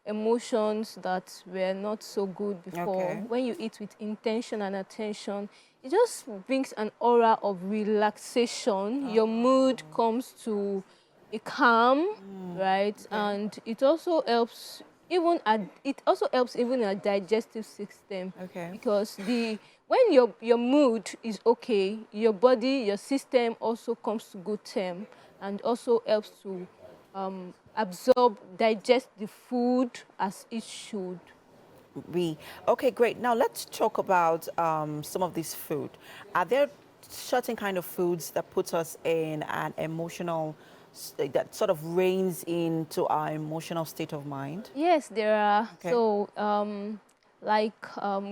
[SPEAKER 8] emotions that were not so good before,
[SPEAKER 7] Okay.
[SPEAKER 8] when you eat with intention and attention, it just brings an aura of relaxation. Your mood comes to a calm, right?
[SPEAKER 7] Okay.
[SPEAKER 8] And it also helps even our digestive system.
[SPEAKER 7] Okay.
[SPEAKER 8] Because when your mood is okay, your body, your system also comes to good term, and also helps to digest the food as it should.
[SPEAKER 7] Okay, great. Now let's talk about some of this food. Are there certain kind of foods that put us in an emotional, that sort of reigns into our emotional state of mind?
[SPEAKER 8] Yes, there are.
[SPEAKER 7] Okay.
[SPEAKER 8] So,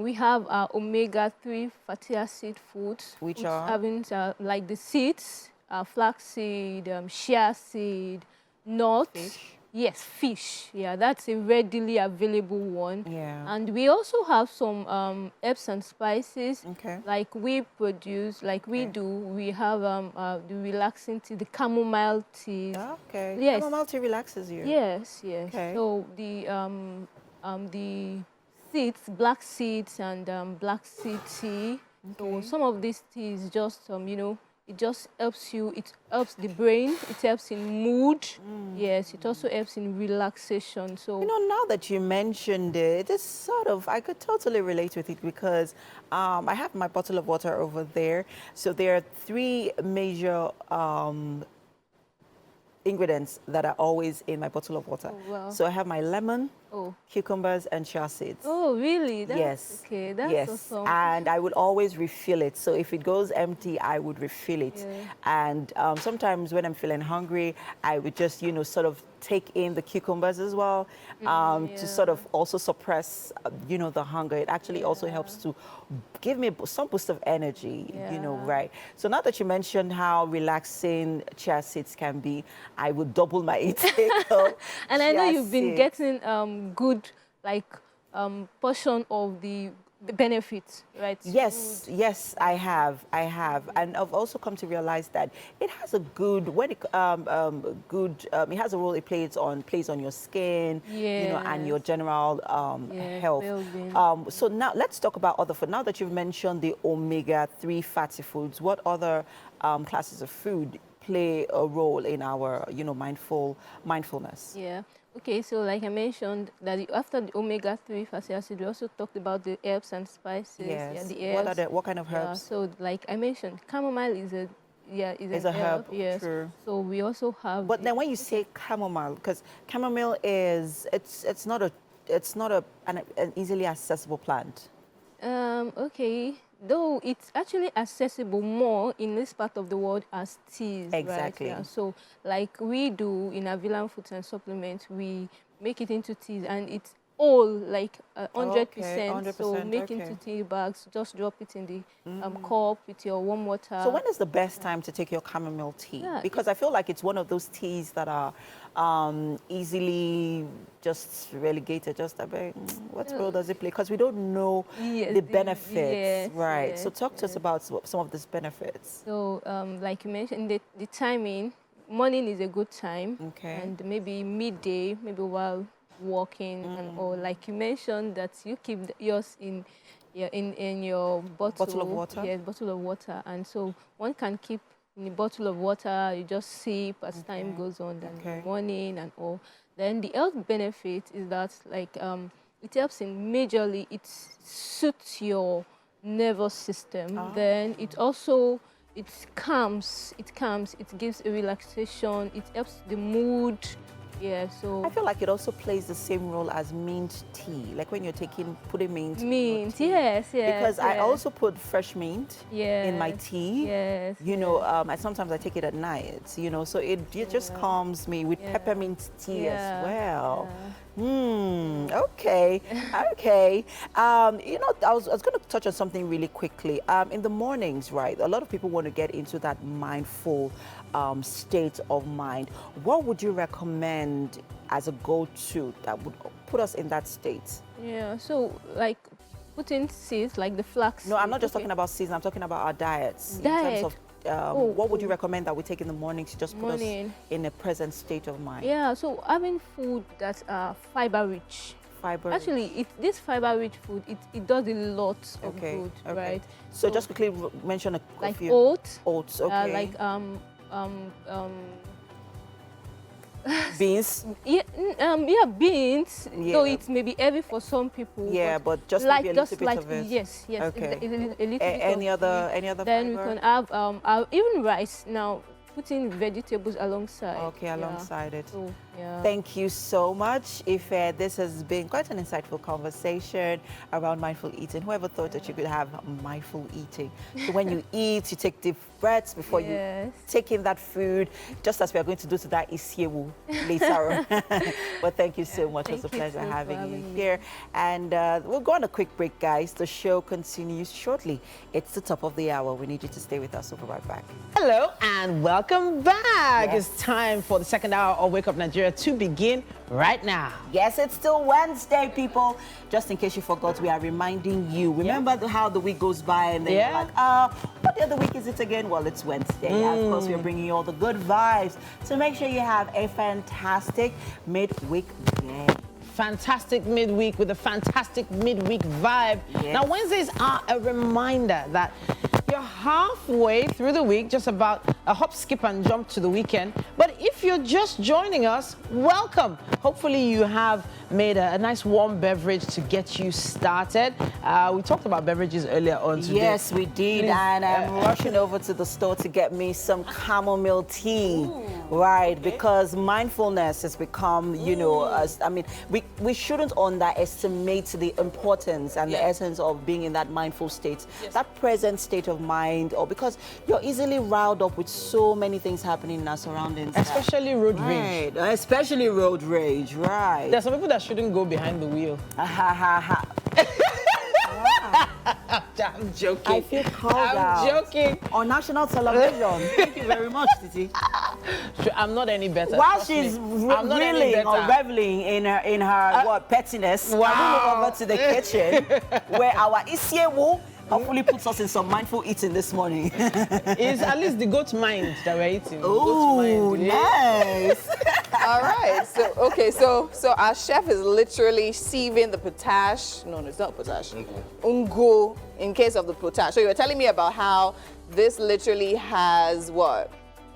[SPEAKER 8] we have our omega-3 fatty acid foods,
[SPEAKER 7] Which are?
[SPEAKER 8] having like the seeds, flaxseed, chia seed, nuts.
[SPEAKER 7] Fish?
[SPEAKER 8] Yes, fish. Yeah, that's a readily available one.
[SPEAKER 7] Yeah.
[SPEAKER 8] And we also have some herbs and spices.
[SPEAKER 7] Okay.
[SPEAKER 8] Like we produce, like we do. We have the relaxing tea, the chamomile tea.
[SPEAKER 7] Okay.
[SPEAKER 8] Yes.
[SPEAKER 7] Chamomile tea relaxes you.
[SPEAKER 8] Yes, yes.
[SPEAKER 7] Okay.
[SPEAKER 8] So the seeds, black seeds, and black seed tea. So
[SPEAKER 7] Okay.
[SPEAKER 8] some of these teas just it just helps you. It helps the brain. It helps in mood. Yes, it also helps in relaxation. So
[SPEAKER 7] Now that you mentioned it, it's sort of, I could totally relate with it, because I have my bottle of water over there. So there are three major ingredients that are always in my bottle of water.
[SPEAKER 8] Oh, wow.
[SPEAKER 7] So I have my lemon,
[SPEAKER 8] oh
[SPEAKER 7] cucumbers, and chia seeds.
[SPEAKER 8] oh really? That's,
[SPEAKER 7] Yes.
[SPEAKER 8] Okay, that's
[SPEAKER 7] yes.
[SPEAKER 8] awesome.
[SPEAKER 7] And I would always refill it. So if it goes empty, I would refill it.
[SPEAKER 8] Yeah.
[SPEAKER 7] And sometimes when I'm feeling hungry, I would just, sort of take in the cucumbers as well, to sort of also suppress, the hunger. It actually also helps to give me some boost of energy, right? So now that you mentioned how relaxing chia seeds can be, I would double my intake of
[SPEAKER 8] And I know
[SPEAKER 7] chia
[SPEAKER 8] you've been
[SPEAKER 7] seeds.
[SPEAKER 8] getting good portion of the benefits, right?
[SPEAKER 7] Yes,
[SPEAKER 8] Food.
[SPEAKER 7] yes, I have, and I've also come to realize that it has a good, it has a role it plays on your skin, and your general
[SPEAKER 8] Yes,
[SPEAKER 7] health.
[SPEAKER 8] well-being.
[SPEAKER 7] So now let's talk about other food. Now that you've mentioned the omega-3 fatty foods, what other classes of food play a role in our, mindfulness?
[SPEAKER 8] Yeah. Okay, so like I mentioned, that after the omega-3 fatty acid, we also talked about the herbs and spices.
[SPEAKER 7] Yes.
[SPEAKER 8] Yeah, the herbs.
[SPEAKER 7] What kind of
[SPEAKER 8] Yeah,
[SPEAKER 7] herbs?
[SPEAKER 8] so like I mentioned, chamomile is a
[SPEAKER 7] Is a herb,
[SPEAKER 8] Yes.
[SPEAKER 7] true.
[SPEAKER 8] So we also have.
[SPEAKER 7] But then when you say chamomile, because chamomile it's not a it's not an easily accessible plant?
[SPEAKER 8] Okay, though it's actually accessible more in this part of the world as teas.
[SPEAKER 7] Exactly.
[SPEAKER 8] Right? Yeah. So, like we do in Avilan Foods and Supplements, we make it into teas, and it's all like 100%. So make into tea bags. Just drop it in the cup with your warm water.
[SPEAKER 7] So when is the best time to take your chamomile tea?
[SPEAKER 8] Yeah,
[SPEAKER 7] Because I feel like it's one of those teas that are easily just relegated. Just a bit, what role does it play? Because we don't know the benefits,
[SPEAKER 8] yes,
[SPEAKER 7] right?
[SPEAKER 8] yes,
[SPEAKER 7] So talk to us about some of these benefits.
[SPEAKER 8] So like you mentioned, the timing, morning is a good time.
[SPEAKER 7] Okay.
[SPEAKER 8] And maybe midday, maybe while walking, or like you mentioned that you keep yours in your bottle
[SPEAKER 7] of water.
[SPEAKER 8] Yes, bottle of water, and so one can keep in a bottle of water. You just sip as time goes on, and in the morning and all. Then the health benefit is that like it helps in majorly. It suits your nervous system. Then it also calms. It gives a relaxation. It helps the mood. Yeah, so
[SPEAKER 7] I feel like it also plays the same role as mint tea, like when you're putting mint.
[SPEAKER 8] Mint, yes.
[SPEAKER 7] Because I also put fresh mint in my
[SPEAKER 8] Yes,
[SPEAKER 7] tea.
[SPEAKER 8] yes,
[SPEAKER 7] You know, sometimes I take it at night. You know, so it just calms me with peppermint tea as well. Okay, okay. You know, I was going to touch on something really quickly. In the mornings, right? A lot of people want to get into that mindful state of mind. What would you recommend as a go-to that would put us in that state?
[SPEAKER 8] Yeah, so like putting seeds like the flax.
[SPEAKER 7] No, I'm not just talking about season. I'm talking about our diets.
[SPEAKER 8] Diet.
[SPEAKER 7] In terms of what would you recommend that we take in the morning to just put us in a present state of mind?
[SPEAKER 8] Yeah, so having food that's fiber rich.
[SPEAKER 7] Fiber.
[SPEAKER 8] Actually, this fiber rich food, it does a lot of good, right?
[SPEAKER 7] So just quickly mention a
[SPEAKER 8] like
[SPEAKER 7] few.
[SPEAKER 8] oats.
[SPEAKER 7] Oats, okay.
[SPEAKER 8] Like
[SPEAKER 7] beans.
[SPEAKER 8] Yeah, beans.
[SPEAKER 7] Yeah.
[SPEAKER 8] Though it may be heavy for some people.
[SPEAKER 7] Yeah, but just
[SPEAKER 8] like
[SPEAKER 7] maybe a little bit of it.
[SPEAKER 8] Yes.
[SPEAKER 7] Okay.
[SPEAKER 8] A little bit
[SPEAKER 7] Any
[SPEAKER 8] of
[SPEAKER 7] other
[SPEAKER 8] Then
[SPEAKER 7] fiber?
[SPEAKER 8] we can have even rice now. Putting vegetables alongside.
[SPEAKER 7] Okay, alongside it.
[SPEAKER 8] So, yeah.
[SPEAKER 7] Thank you so much, Ife. This has been quite an insightful conversation around mindful eating. Whoever thought that you could have mindful eating? So when you eat, you take deep breaths before you take in that food, just as we are going to do to that Isiewu later on. But thank you so much. It was a pleasure having you here. And we'll go on a quick break, guys. The show continues shortly. It's the top of the hour. We need you to stay with us. We'll be right back.
[SPEAKER 2] Hello and welcome back. It's time for the second hour of Wake Up Nigeria to begin right now.
[SPEAKER 7] Yes, it's still Wednesday, people. Just in case you forgot, we are reminding you. Remember how the week goes by and then you're like, what the other week is it again? Well, it's Wednesday. Of course, we're bringing you all the good vibes. So make sure you have a fantastic midweek day.
[SPEAKER 2] Fantastic midweek with a fantastic midweek vibe.
[SPEAKER 7] Yes.
[SPEAKER 2] Now, Wednesdays are a reminder that you're halfway through the week, just about a hop, skip, and jump to the weekend. But if you're just joining us, welcome. Hopefully you have made a nice warm beverage to get you started. We talked about beverages earlier on today.
[SPEAKER 7] Yes, we did.
[SPEAKER 2] Please,
[SPEAKER 7] and I'm rushing over to the store to get me some chamomile tea. Right, because mindfulness has become, you know, I mean, we shouldn't underestimate the importance and the essence of being in that mindful state, that present state of mind, or because you're easily riled up with so many things happening in our surroundings.
[SPEAKER 2] Especially road rage.
[SPEAKER 7] Right, especially road rage, right.
[SPEAKER 2] There's some people that shouldn't go behind the wheel. I'm joking.
[SPEAKER 7] I feel called out.
[SPEAKER 2] I'm joking.
[SPEAKER 7] On national television. Thank you very much, Titi.
[SPEAKER 2] I'm not any better.
[SPEAKER 7] While she's reeling or reveling in her pettiness,
[SPEAKER 2] wow.
[SPEAKER 7] I move over to the kitchen where our Isiewu hopefully puts us in some mindful eating this morning.
[SPEAKER 2] It's at least the goat mind that we're eating.
[SPEAKER 7] Oh, nice.
[SPEAKER 3] All right. So our chef is literally sieving the potash. No, it's not potash. Ungo in case of the potash. So you were telling me about how this literally has what?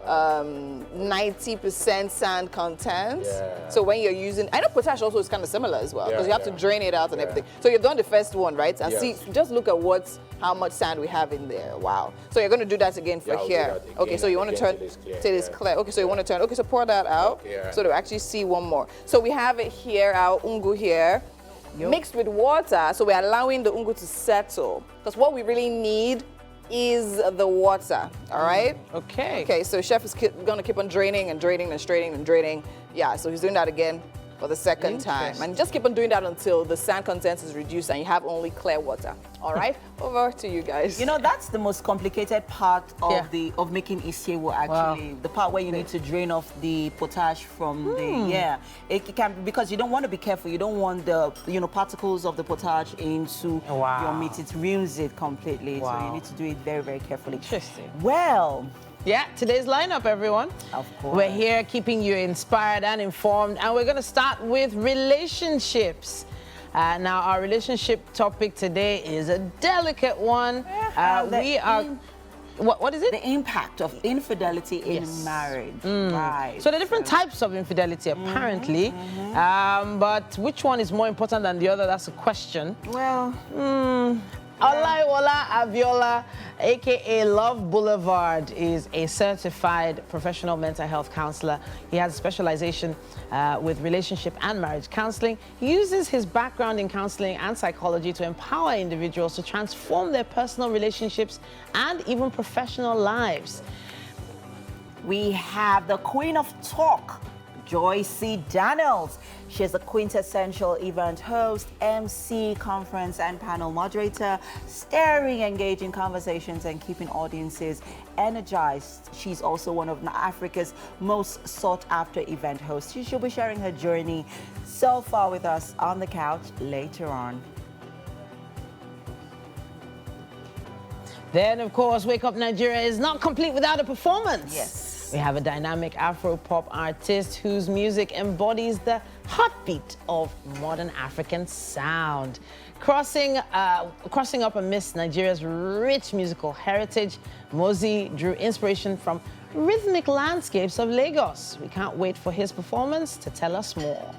[SPEAKER 3] 90% sand content.
[SPEAKER 6] Yeah.
[SPEAKER 3] So when you're using, I know potash also is kind of similar as well, because you have to drain it out and everything. So you've done the first one, right? And see, just look at how much sand we have in there. Wow. So you're going to do that again for here. Okay, so you want to turn till it's clear. Okay, so you want to turn. Okay, so pour that out so to actually see one more. So we have it here, our ungu here. mixed with water. So we're allowing the ungu to settle. Because what we really need is the water, all right?
[SPEAKER 2] Okay.
[SPEAKER 3] Okay, so chef is going to keep on draining and draining and straining and draining. Yeah, so he's doing that again for the second time. And just keep on doing that until the sand content is reduced and you have only clear water. All right, over to you guys.
[SPEAKER 7] You know, that's the most complicated part of making isiewu, actually. Wow. The part where you need to drain off the potash from the, it can, because you don't want to be careful. You don't want the, particles of the potash into your meat. It ruins it completely. So you need to do it very, very carefully.
[SPEAKER 2] Interesting.
[SPEAKER 7] Well,
[SPEAKER 2] yeah, today's lineup, everyone.
[SPEAKER 7] Of course.
[SPEAKER 2] We're here keeping you inspired and informed, and we're going to start with relationships. Now, our relationship topic today is a delicate one. What is it?
[SPEAKER 7] The impact of infidelity in marriage. Right.
[SPEAKER 2] So there are different types of infidelity, apparently. But which one is more important than the other? That's a question.
[SPEAKER 7] Well,
[SPEAKER 2] Olaiwola Abiola, a.k.a. Love Boulevard, is a certified professional mental health counselor. He has a specialization with relationship and marriage counseling. He uses his background in counseling and psychology to empower individuals to transform their personal relationships and even professional lives.
[SPEAKER 7] We have the Queen of Talk, Joycey Daniels. She is a quintessential event host, MC, conference and panel moderator, stirring, engaging conversations and keeping audiences energized. She's also one of Africa's most sought-after event hosts. She'll be sharing her journey so far with us on the couch later on.
[SPEAKER 2] Then, of course, Wake Up Nigeria is not complete without a performance.
[SPEAKER 7] Yes.
[SPEAKER 2] We have a dynamic Afro-pop artist whose music embodies the heartbeat of modern African sound. Crossing up amidst Nigeria's rich musical heritage, Mozi drew inspiration from rhythmic landscapes of Lagos. We can't wait for his performance to tell us more.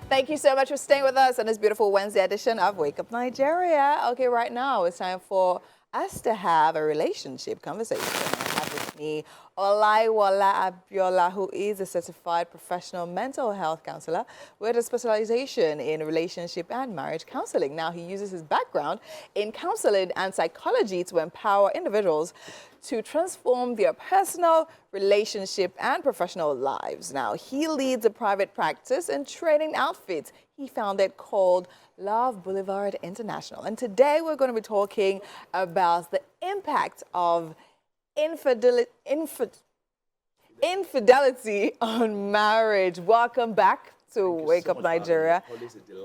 [SPEAKER 3] Thank you so much for staying with us on this beautiful Wednesday edition of Wake Up Nigeria. Okay, right now it's time for us to have a relationship conversation. I have with me Olaiwola Abiola, who is a certified professional mental health counselor with a specialization in relationship and marriage counseling. Now, he uses his background in counseling and psychology to empower individuals to transform their personal, relationship, and professional lives. Now, he leads a private practice and training outfit he founded called Love Boulevard International. And today we're going to be talking about the impact of infidelity on marriage. Welcome back to Wake Up Nigeria.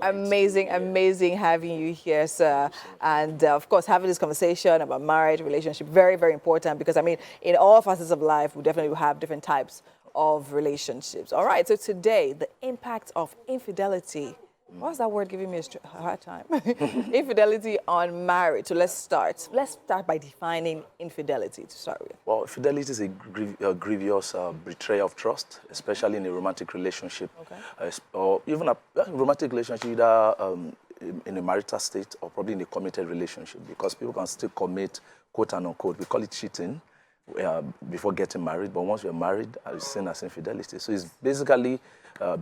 [SPEAKER 3] Amazing having you here, sir. And of course, having this conversation about marriage, relationship, very, very important, because I mean, in all facets of life, we definitely have different types of relationships. All right, so today, the impact of infidelity. What's that word giving me a hard time? Infidelity on marriage. So let's start. Let's start by defining infidelity to start with.
[SPEAKER 9] Well, fidelity is a grievous betrayal of trust, especially in a romantic relationship. Okay. Or even a romantic relationship, either in a marital state or probably in a committed relationship, because people can still commit, quote and unquote, we call it cheating, before getting married, but once you're married, it's seen as infidelity. So it's basically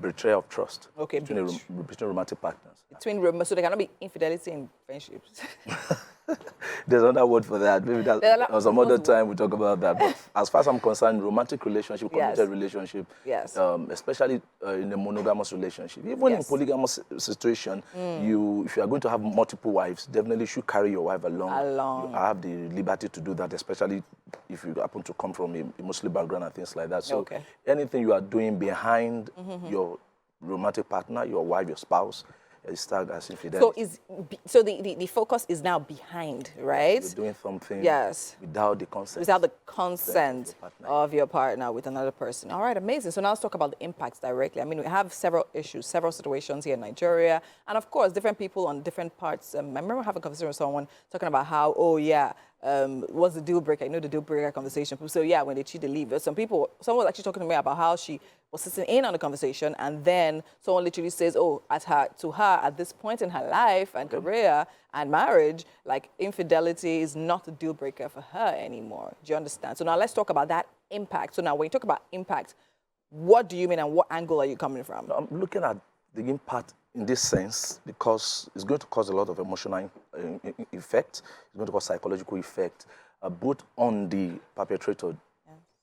[SPEAKER 9] betrayal of trust between romantic partners.
[SPEAKER 3] So there cannot be infidelity in friendships.
[SPEAKER 9] There's another word for that. Maybe that some other time we talk about that. But as far as I'm concerned, romantic relationship, committed relationship, especially in a monogamous relationship, even in polygamous situation, if you are going to have multiple wives, definitely should carry your wife along. You have the liberty to do that, especially if you happen to come from a Muslim background and things like that. So anything you are doing behind your romantic partner, your wife, your spouse, is tagged as infidelity.
[SPEAKER 3] So the focus is now behind, right?
[SPEAKER 9] You're doing something without the consent.
[SPEAKER 3] Without the consent of your partner with another person. All right, amazing. So now let's talk about the impacts directly. I mean, we have several issues, several situations here in Nigeria. And of course, different people on different parts. I remember having a conversation with someone talking about how, what's the deal breaker? I know the deal breaker conversation. So yeah, when they cheat, they leave. Someone was actually talking to me about how she was sitting in on the conversation, and then someone literally says, to her at this point in her life and career and marriage, like infidelity is not a deal breaker for her anymore. Do you understand? So now let's talk about that impact. So now when you talk about impact, what do you mean and what angle are you coming from?
[SPEAKER 9] I'm looking at the impact in this sense, because it's going to cause a lot of emotional effect, it's going to cause psychological effect, both on the perpetrator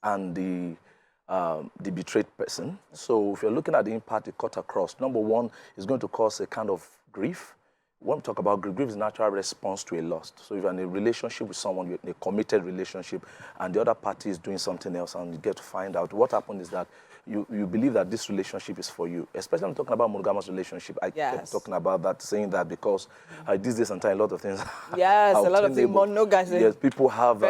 [SPEAKER 9] and the betrayed person. So if you're looking at the impact it cut across, number one, it's going to cause a kind of grief. When we talk about grief, grief is a natural response to a loss. So if you're in a relationship with someone, you're in a committed relationship, and the other party is doing something else, and you get to find out what happened is that you believe that this relationship is for you. Especially when I'm talking about monogamous relationship. I kept talking about that, saying that because these days and time, a lot of things
[SPEAKER 3] yes, a lot of things monogamous.
[SPEAKER 9] Yes, people have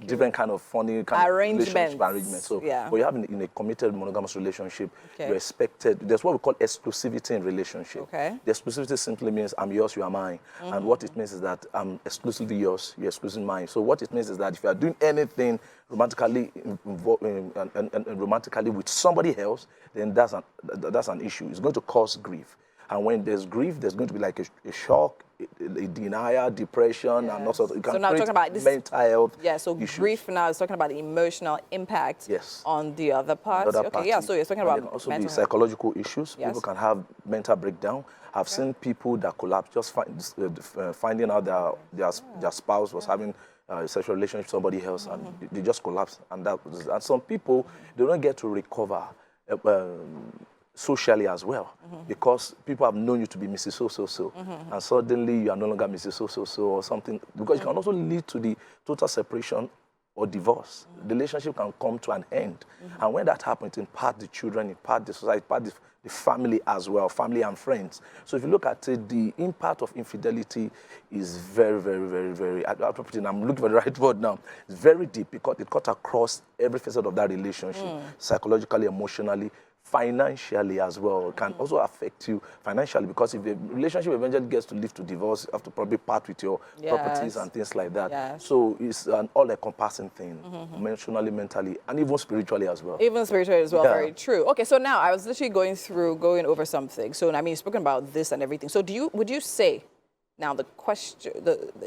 [SPEAKER 9] different kind of funny kind
[SPEAKER 3] arrangements.
[SPEAKER 9] So but you have in a committed monogamous relationship, you're expected. There's what we call exclusivity in relationship.
[SPEAKER 3] Okay.
[SPEAKER 9] The exclusivity simply means I'm yours, you are mine. And what it means is that I'm exclusively yours, you're exclusively mine. So what it means is that if you are doing anything romantically romantically with somebody else, then that's an issue. It's going to cause grief. And when there's grief, there's going to be like a shock, a denial, depression, and also it can
[SPEAKER 3] so now talking about this
[SPEAKER 9] mental health.
[SPEAKER 3] Yeah, so
[SPEAKER 9] issues.
[SPEAKER 3] grief now is talking about the emotional impact on the other part.
[SPEAKER 9] Party.
[SPEAKER 3] Yeah, so you're talking about
[SPEAKER 9] also the psychological issues.
[SPEAKER 3] Yes.
[SPEAKER 9] People can have mental breakdown. I've seen people that collapse just finding out their spouse was having a sexual relationship with somebody else, and they just collapse. And some people, they don't get to recover socially as well, because people have known you to be Mrs. So-so-so, and suddenly you are no longer Mrs. So-so-so or something, because it can also lead to the total separation or divorce. The relationship can come to an end. And when that happens, it impacts the children, impacts the society, impacts the family as well, family and friends. So if you look at it, the impact of infidelity is very, very, very, very, I'm looking for the right word now, it's very deep, because it cuts across every facet of that relationship, psychologically, emotionally, financially as well. It can also affect you financially, because if the relationship eventually gets to lead to divorce, you have to probably part with your properties and things like that. So it's an all-encompassing thing, emotionally, mentally, and even spiritually as well.
[SPEAKER 3] Even spiritually as well, very true. Okay, so now I was literally going over something. So I mean, you've spoken about this and everything. So would you say, now the question,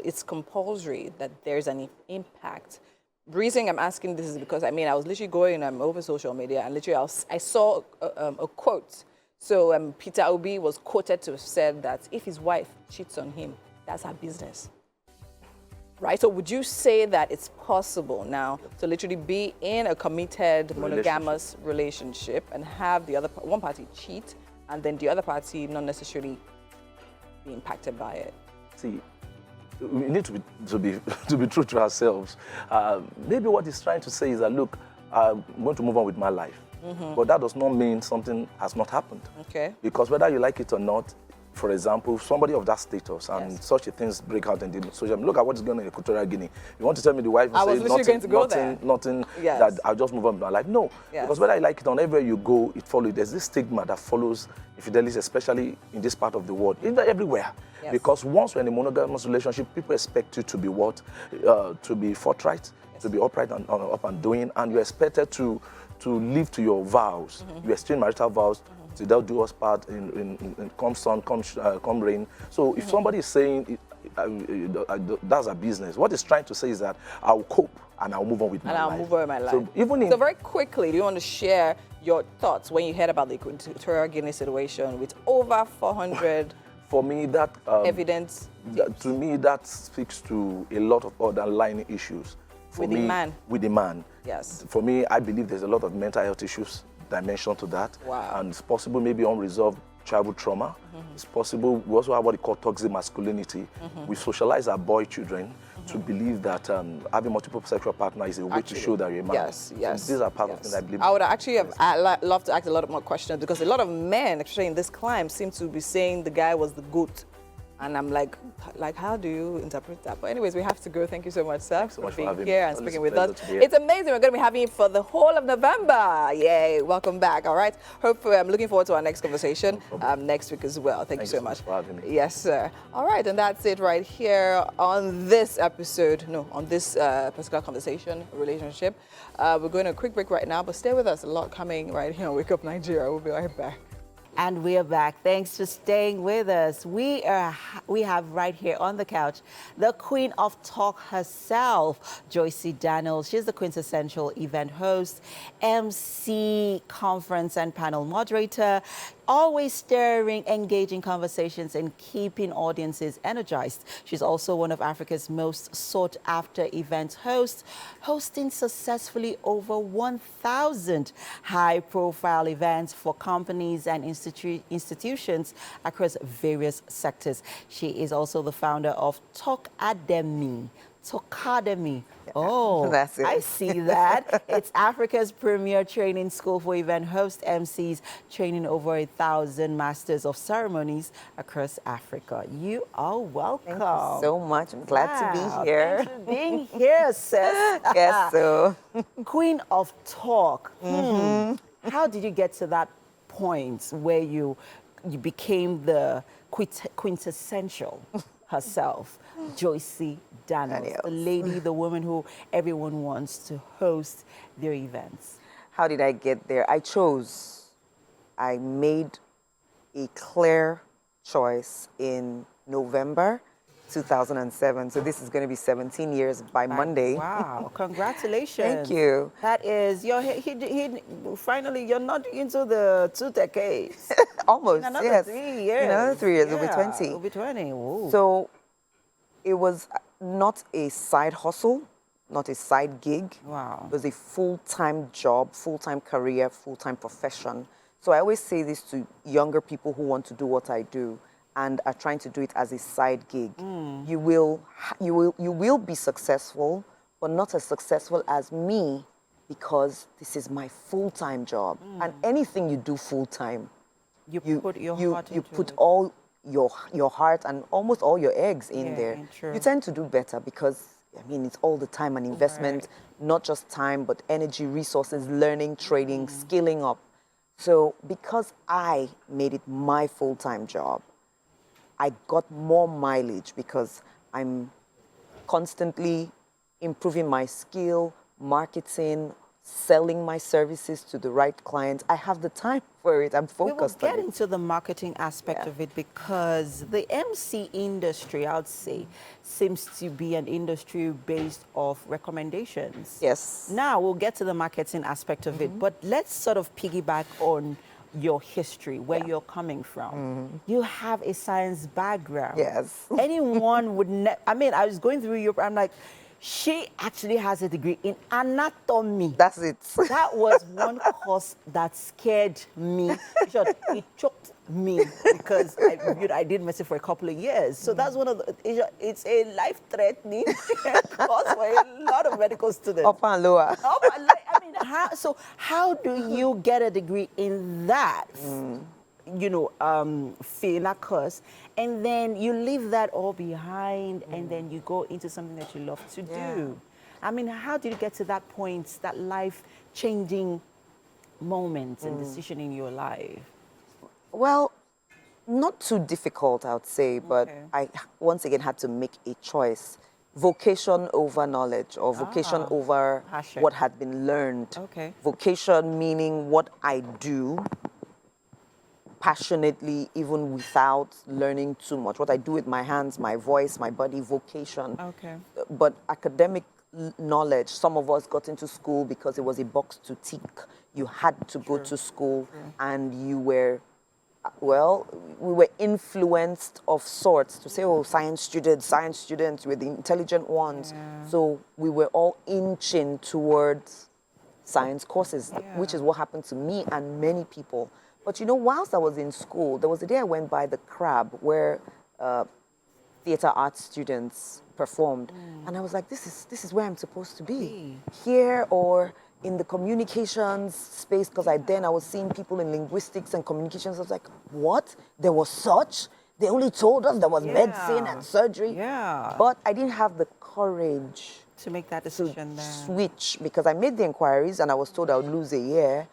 [SPEAKER 3] it's compulsory that there's any impact? The reason I'm asking this is because, I mean, I was literally going over social media, and literally I saw a quote. So Peter Obi was quoted to have said that if his wife cheats on him, that's her business. Right? So would you say that it's possible now to literally be in a committed monogamous relationship and have the one party cheat, and then the other party not necessarily be impacted by it?
[SPEAKER 9] See, we need to be true to ourselves. Maybe what he's trying to say is that, look, I'm going to move on with my life. But that does not mean something has not happened.
[SPEAKER 3] Okay.
[SPEAKER 9] Because whether you like it or not, for example, somebody of that status and such a things break out in the social media. Look at what is going on in Equatorial Guinea. You want to tell me the wife will say nothing that I'll just move on with my life? No. Because whether you like it or not, everywhere you go, it follows. There's this stigma that follows infidelity, especially in this part of the world. It's everywhere. Because once you're in a monogamous relationship, people expect you to be what? To be forthright, to be upright and up and doing, and you're expected to live to your vows. You exchange marital vows. They'll do us part in come sun, come rain. So if somebody is saying that's a business, what it's trying to say is that I'll cope and I'll move on with my life.
[SPEAKER 3] And I'll move on with my life.
[SPEAKER 9] So
[SPEAKER 3] very quickly, do you want to share your thoughts when you heard about the Equatorial Guinea situation with over 400
[SPEAKER 9] for me, that
[SPEAKER 3] evidence?
[SPEAKER 9] To me, that speaks to a lot of underlying issues.
[SPEAKER 3] With the man?
[SPEAKER 9] Yes. For me, I believe there's a lot of mental health issues dimension to that.
[SPEAKER 3] Wow.
[SPEAKER 9] And it's possible maybe unresolved childhood trauma. It's possible we also have what we call toxic masculinity. We socialize our boy children to believe that having multiple sexual partners is a way to show that you're a man.
[SPEAKER 3] Yes.
[SPEAKER 9] So these are part of things I believe.
[SPEAKER 3] I would actually love to ask a lot more questions, because a lot of men, especially in this climb, seem to be saying the guy was the goat. And I'm like, how do you interpret that? But anyways, we have to go. Thank you so much, sir, for being here and speaking with us. It's amazing. We're going to be having you for the whole of November. Yay. Welcome back. All right. Hopefully, I'm looking forward to our next conversation next week as well. Thank you so much
[SPEAKER 9] for having me.
[SPEAKER 3] Yes, sir. All right. And that's it right here on this episode. No, on this particular conversation, relationship. We're going to a quick break right now, but stay with us. A lot coming right here on Wake Up Nigeria. We'll be right back.
[SPEAKER 7] And we are back. Thanks for staying with us. We have right here on the couch the queen of talk herself, Joycey Daniels. She's the quintessential event host, MC, conference and panel moderator, always stirring, engaging conversations and keeping audiences energized. She's also one of Africa's most sought-after event hosts, hosting successfully over 1,000 high-profile events for companies and institutions across various sectors. She is also the founder of Talkademy. Talkademy. Oh,
[SPEAKER 3] that's it.
[SPEAKER 7] I see that. It's Africa's premier training school for event host MCs, training over 1,000 masters of ceremonies across Africa. You are welcome.
[SPEAKER 3] Thank you so much. I'm glad to be here.
[SPEAKER 7] Thanks for being here, sis.
[SPEAKER 3] Yes, so.
[SPEAKER 7] Queen of Talk. How did you get to that point where you became the quintessential herself, Joycey Daniels, the lady, the woman who everyone wants to host their events?
[SPEAKER 3] How did I get there? I made a clear choice in November 2007. So this is going to be 17 years by Monday.
[SPEAKER 7] Wow, congratulations.
[SPEAKER 3] Thank you.
[SPEAKER 7] That is, finally, you're not into the 2 decades.
[SPEAKER 3] Almost,
[SPEAKER 7] In another
[SPEAKER 3] yes.
[SPEAKER 7] 3 years.
[SPEAKER 3] In another 3 years, it'll be 20.
[SPEAKER 7] It'll be 20. Ooh.
[SPEAKER 3] So it was not a side hustle, not a side gig.
[SPEAKER 7] Wow.
[SPEAKER 3] It was a full-time job, full-time career, full-time profession. So I always say this to younger people who want to do what I do and are trying to do it as a side gig. You will be successful, but not as successful as me, because this is my full-time job. And anything you do full-time,
[SPEAKER 7] you put your heart into
[SPEAKER 3] you put
[SPEAKER 7] it.
[SPEAKER 3] all your heart and almost all your eggs in there.
[SPEAKER 7] True.
[SPEAKER 3] You tend to do better because, I mean, it's all the time and investment, not just time, but energy, resources, learning, trading, skilling up. So because I made it my full-time job, I got more mileage because I'm constantly improving my skill, marketing, selling my services to the right clients. I have the time for it. I'm focused
[SPEAKER 7] We will
[SPEAKER 3] on
[SPEAKER 7] get
[SPEAKER 3] it.
[SPEAKER 7] into the marketing aspect of it, because the MC industry, I would say, seems to be an industry based off recommendations.
[SPEAKER 3] Yes.
[SPEAKER 7] Now we'll get to the marketing aspect of it, but let's sort of piggyback on your history, where you're coming from. You have a science background.
[SPEAKER 3] Yes.
[SPEAKER 7] Anyone would, I mean, I was going through your, I'm like, she actually has a degree in anatomy.
[SPEAKER 3] That's it.
[SPEAKER 7] That was one course that scared me. It choked me because I did medicine for a couple of years. So that's one of the, it's a life-threatening course for a lot of medical students.
[SPEAKER 3] Upper and lower.
[SPEAKER 7] I mean, how do you get a degree in that? Field, that course, and then you leave that all behind, and then you go into something that you love to do. I mean, how did you get to that point, that life-changing moment and decision in your life?
[SPEAKER 3] Well, not too difficult, I would say, but I once again had to make a choice. Vocation over knowledge, or vocation over
[SPEAKER 7] passion.
[SPEAKER 3] what had been learned.
[SPEAKER 7] Okay.
[SPEAKER 3] Vocation meaning what I do passionately, even without learning too much. What I do with my hands, my voice, my body, vocation.
[SPEAKER 7] Okay.
[SPEAKER 3] But academic knowledge, some of us got into school because it was a box to tick. You had to go to school, and you were, well, we were influenced of sorts to say, oh, science students, we're the intelligent ones. So we were all inching towards science courses, which is what happened to me and many people. But you know, whilst I was in school, there was a day I went by the Crab where theater arts students performed. And I was like, this is where I'm supposed to be. Here or in the communications space, because I was seeing people in linguistics and communications. I was like, what? There was such? They only told us there was medicine and surgery.
[SPEAKER 7] Yeah.
[SPEAKER 3] But I didn't have the courage
[SPEAKER 7] To make that decision
[SPEAKER 3] to
[SPEAKER 7] then.
[SPEAKER 3] switch, because I made the inquiries and I was told I would lose a year.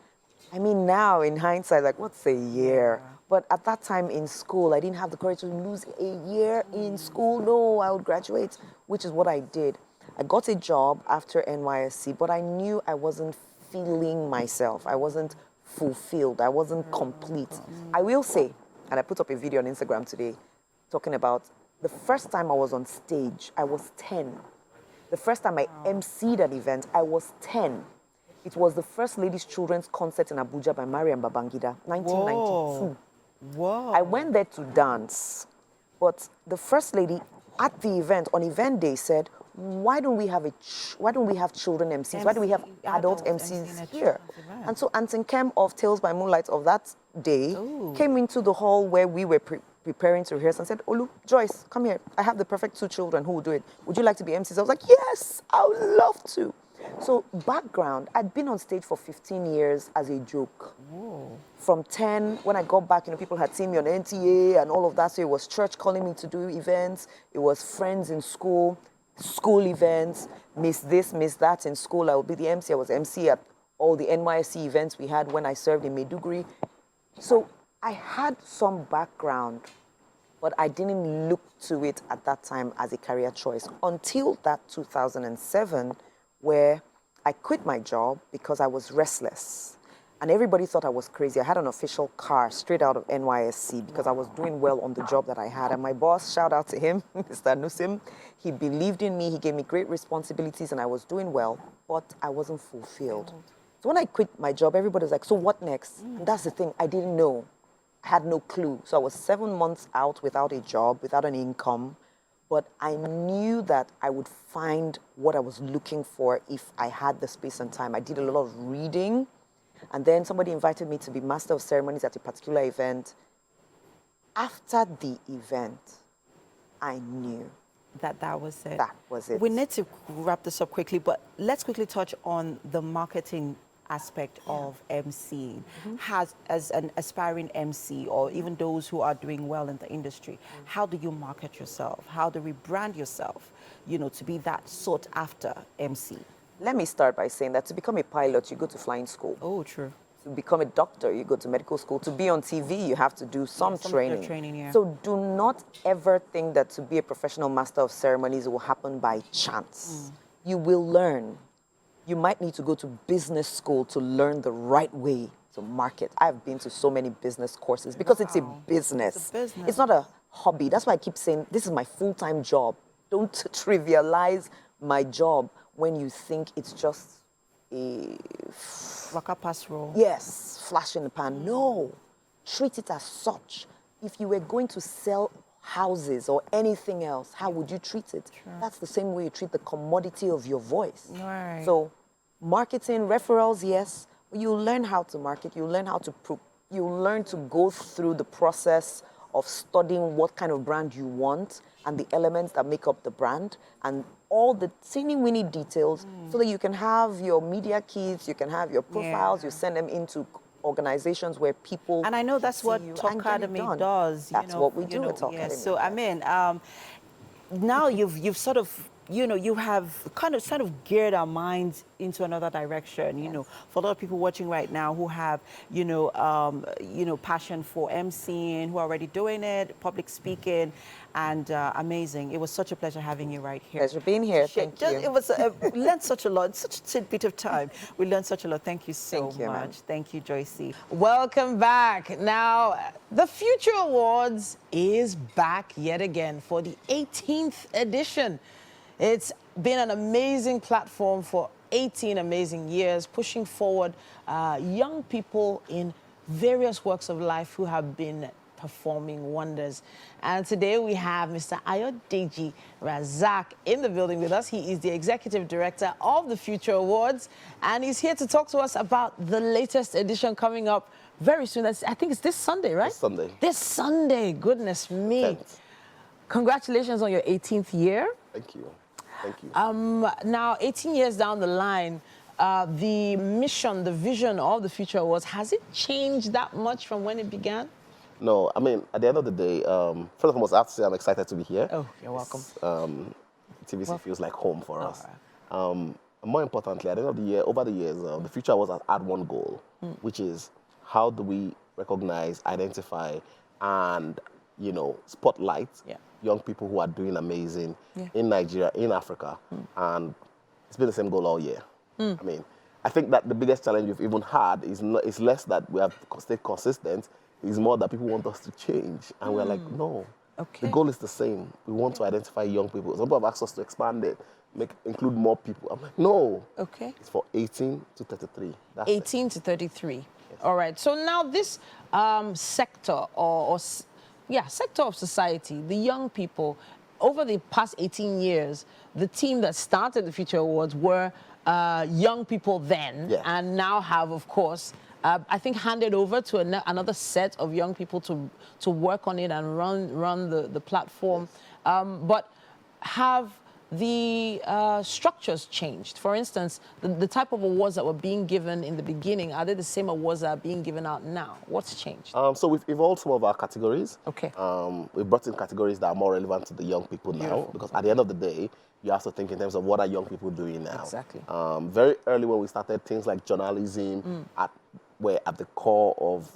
[SPEAKER 3] I mean, now in hindsight, like, what's a year? But at that time in school, I didn't have the courage to lose a year in school. No, I would graduate, which is what I did. I got a job after NYSC, but I knew I wasn't feeling myself. I wasn't fulfilled. I wasn't complete. I will say, and I put up a video on Instagram today talking about the first time I was on stage, I was 10. The first time I emceed an event, I was 10. It was the First Ladies Children's Concert in Abuja by Mariam Babangida, 1992.
[SPEAKER 7] Whoa. Whoa.
[SPEAKER 10] I went there to dance, but the first lady at the event, on event day, said, why don't we have children MCs? Why do we have adult MCs here? And so Anton Kem of Tales by Moonlight of that day came into the hall where we were preparing to rehearse and said, Olu, Joyce, come here. I have the perfect 2 children who will do it. Would you like to be MCs? I was like, yes, I would love to. So background, I'd been on stage for 15 years as a joke.
[SPEAKER 7] Whoa.
[SPEAKER 10] From 10, when I got back, people had seen me on NTA and all of that. So it was church calling me to do events. It was friends in school events, miss this, miss that in school. I would be the MC. I was MC at all the NYSC events we had when I served in Maiduguri. So I had some background, but I didn't look to it at that time as a career choice until that 2007, where I quit my job because I was restless. And everybody thought I was crazy. I had an official car straight out of NYSC because I was doing well on the job that I had. And my boss, shout out to him, Mr. Nusim, he believed in me. He gave me great responsibilities and I was doing well, but I wasn't fulfilled. So when I quit my job, everybody was like, so what next? And that's the thing, I didn't know. I had no clue. So I was 7 months out without a job, without an income, but I knew that I would find what I was looking for if I had the space and time. I did a lot of reading. And then somebody invited me to be Master of Ceremonies at a particular event. After the event, I knew
[SPEAKER 7] that was it.
[SPEAKER 10] That was it.
[SPEAKER 7] We need to wrap this up quickly, but let's quickly touch on the marketing aspect of MC. As an aspiring MC, or even those who are doing well in the industry, how do you market yourself? How do we brand yourself, to be that sought after MC?
[SPEAKER 10] Let me start by saying that to become a pilot, you go to flying school.
[SPEAKER 7] Oh, true.
[SPEAKER 10] To become a doctor, you go to medical school. To be on TV, you have to do some training.
[SPEAKER 7] Yeah.
[SPEAKER 10] So do not ever think that to be a professional master of ceremonies will happen by chance. You will learn. You might need to go to business school to learn the right way to market. I've been to so many business courses because it's a business.
[SPEAKER 7] It's a business.
[SPEAKER 10] It's not a hobby. That's why I keep saying this is my full-time job. Don't trivialize my job when you think it's just a
[SPEAKER 7] Waka pass roll.
[SPEAKER 10] Yes, flash in the pan. No, treat it as such. If you were going to sell houses or anything else, how would you treat it?
[SPEAKER 7] Sure.
[SPEAKER 10] That's the same way you treat the commodity of your voice.
[SPEAKER 7] Right.
[SPEAKER 10] So marketing, referrals, yes, but you learn how to market. You learn how to you learn to go through the process of studying what kind of brand you want and the elements that make up the brand and all the teeny-weeny details so that you can have your media kits, you can have your profiles, you send them into organizations where people
[SPEAKER 7] And I know that's what Talk Academy does.
[SPEAKER 10] That's what we do at Talk Academy.
[SPEAKER 7] So, I mean, now you've sort of, you have kind of geared our minds into another direction, for a lot of people watching right now who have, passion for MCing, who are already doing it, public speaking, and amazing. It was such a pleasure having you right here.
[SPEAKER 10] Pleasure being here. Thank you.
[SPEAKER 7] It was, we learned such a lot, such a tidbit of time. We learned such a lot. Thank you so much.
[SPEAKER 10] ma'am.
[SPEAKER 7] Thank you, Joycey.
[SPEAKER 2] Welcome back. Now, the Future Awards is back yet again for the 18th edition. It's been an amazing platform for 18 amazing years, pushing forward young people in various walks of life who have been performing wonders. And today we have Mr. Ayodeji Razak in the building with us. He is the Executive Director of the Future Awards, and he's here to talk to us about the latest edition coming up very soon. I think it's this Sunday, right?
[SPEAKER 11] This Sunday.
[SPEAKER 2] This Sunday, goodness me.
[SPEAKER 11] Thanks.
[SPEAKER 2] Congratulations on your 18th year.
[SPEAKER 11] Thank you. Thank you.
[SPEAKER 2] Now, 18 years down the line, the mission, the vision of the Future Awards, has it changed that much from when it began?
[SPEAKER 11] No, I mean, at the end of the day, first and foremost, I have to say I'm excited to be here.
[SPEAKER 2] Oh, you're welcome.
[SPEAKER 11] TVC feels like home for us. More importantly, at the end of the year, over the years, the Future Awards has had one goal, which is how do we recognize, identify, and, spotlight young people who are doing amazing in Nigeria, in Africa. And it's been the same goal all year. I mean, I think that the biggest challenge we've even had is less that we have stayed consistent, it's more that people want us to change. And we're like, no.
[SPEAKER 2] Okay.
[SPEAKER 11] The goal is the same. We want to identify young people. Some people have asked us to expand it, include more people. I'm like, no.
[SPEAKER 2] Okay.
[SPEAKER 11] It's for 18 to 33. That's
[SPEAKER 2] 18 to 33.
[SPEAKER 11] Yes.
[SPEAKER 2] All right. So now this sector sector of society, the young people, over the past 18 years, the team that started the Future Awards were young people then, and now have, of course, I think handed over to another set of young people to work on it and run the platform. But have the structures changed? For instance, the type of awards that were being given in the beginning, are they the same awards that are being given out now? What's changed?
[SPEAKER 11] So we've evolved some of our categories.
[SPEAKER 2] Okay.
[SPEAKER 11] We've brought in categories that are more relevant to the young people now, because at the end of the day, you have to think in terms of what are young people doing now.
[SPEAKER 2] Exactly.
[SPEAKER 11] Very early when we started, things like journalism were at the core of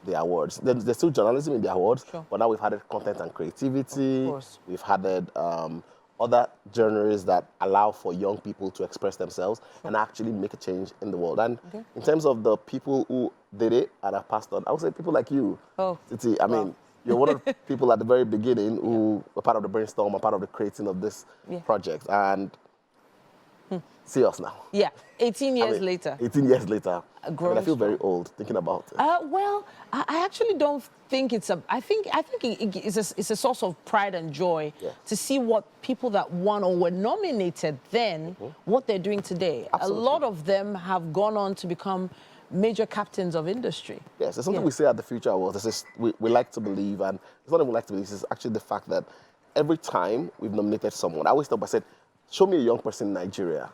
[SPEAKER 11] the awards. There's still journalism in the awards, but now we've added content and creativity.
[SPEAKER 2] Of course.
[SPEAKER 11] We've added other genres that allow for young people to express themselves and actually make a change in the world. And in terms of the people who did it and have passed on, I would say people like you.
[SPEAKER 2] Oh.
[SPEAKER 11] Titi, I mean, you're one of the people at the very beginning who were part of the brainstorm and part of the creating of this project. And see us now.
[SPEAKER 2] Yeah, 18 years later.
[SPEAKER 11] 18 years later.
[SPEAKER 2] I
[SPEAKER 11] feel very old thinking about it.
[SPEAKER 2] Well, I actually don't think it's I think it's a source of pride and joy to see what people that won or were nominated then, what they're doing today.
[SPEAKER 11] Absolutely.
[SPEAKER 2] A lot of them have gone on to become major captains of industry.
[SPEAKER 11] Yes, there's something we say at the Future Awards. We like to believe, and it's not even like to believe, it's actually the fact that every time we've nominated someone, I always stop by said, show me a young person in Nigeria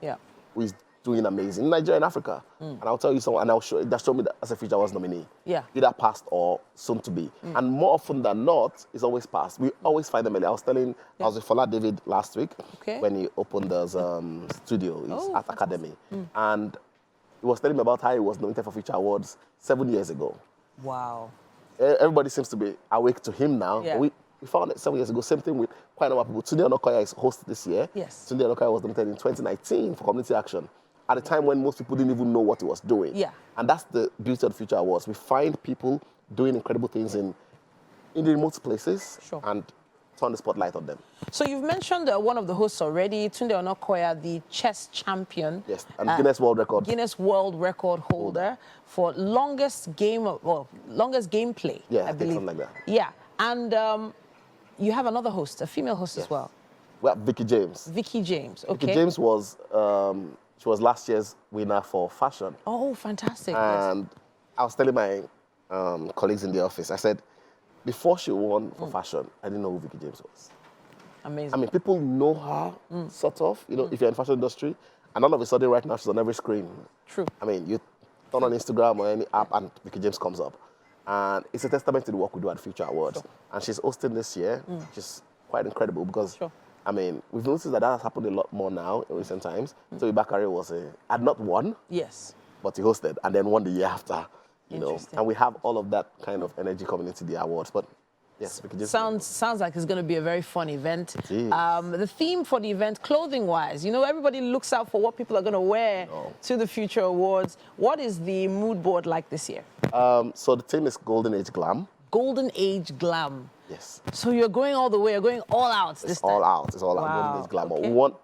[SPEAKER 11] who is doing amazing in Nigeria and Africa. And I'll tell you someone, and I'll show me that as a Future Awards nominee.
[SPEAKER 2] Yeah.
[SPEAKER 11] Either past or soon to be. And more often than not, it's always past. We always find them early. I was with Fola David last week when he opened his studio, his Art Academy. And he was telling me about how he was nominated for Future Awards 7 years ago.
[SPEAKER 2] Wow.
[SPEAKER 11] Everybody seems to be awake to him now.
[SPEAKER 2] Yeah.
[SPEAKER 11] We found it 7 years ago. Same thing with quite a number of people. Tunde Onokoya is hosted this year.
[SPEAKER 2] Yes.
[SPEAKER 11] Tunde Onokoya was nominated in 2019 for Community Action, at a time when most people didn't even know what he was doing.
[SPEAKER 2] Yeah.
[SPEAKER 11] And that's the beauty of the Future Awards. We find people doing incredible things in the remote places and turn the spotlight on them.
[SPEAKER 2] So you've mentioned one of the hosts already, Tunde Onokoya, the chess champion.
[SPEAKER 11] Yes, and Guinness World Record.
[SPEAKER 2] Guinness World Record holder for longest gameplay, I believe.
[SPEAKER 11] Something like that.
[SPEAKER 2] Yeah, and you have another host, a female host as well.
[SPEAKER 11] We have Vicky James.
[SPEAKER 2] Vicky James, okay.
[SPEAKER 11] Vicky James was, she was last year's winner for fashion.
[SPEAKER 2] Oh, fantastic.
[SPEAKER 11] And I was telling my colleagues in the office, I said, before she won for fashion, I didn't know who Vicky James was.
[SPEAKER 2] Amazing.
[SPEAKER 11] I mean, people know her, sort of, you know, if you're in the fashion industry, and all of a sudden right now she's on every screen.
[SPEAKER 2] True.
[SPEAKER 11] I mean, you turn on Instagram or any app and Vicky James comes up. And it's a testament to the work we do at Future Awards. And she's hosting this year, which is quite incredible because, I mean, we've noticed that has happened a lot more now in recent times. So Ibakare had not won, but he hosted and then won the year after. You know, and we have all of that kind of energy coming into the awards. But yes, we can just
[SPEAKER 2] sounds like it's going to be a very fun event. The theme for the event, clothing-wise, you know, everybody looks out for what people are going to wear to the Future Awards. What is the mood board like this year?
[SPEAKER 11] So the theme is Golden Age Glam.
[SPEAKER 2] Golden Age Glam.
[SPEAKER 11] Yes.
[SPEAKER 2] So you're going all the way. You're going all out this time.
[SPEAKER 11] All out. It's all out. Golden Age Glam. We want,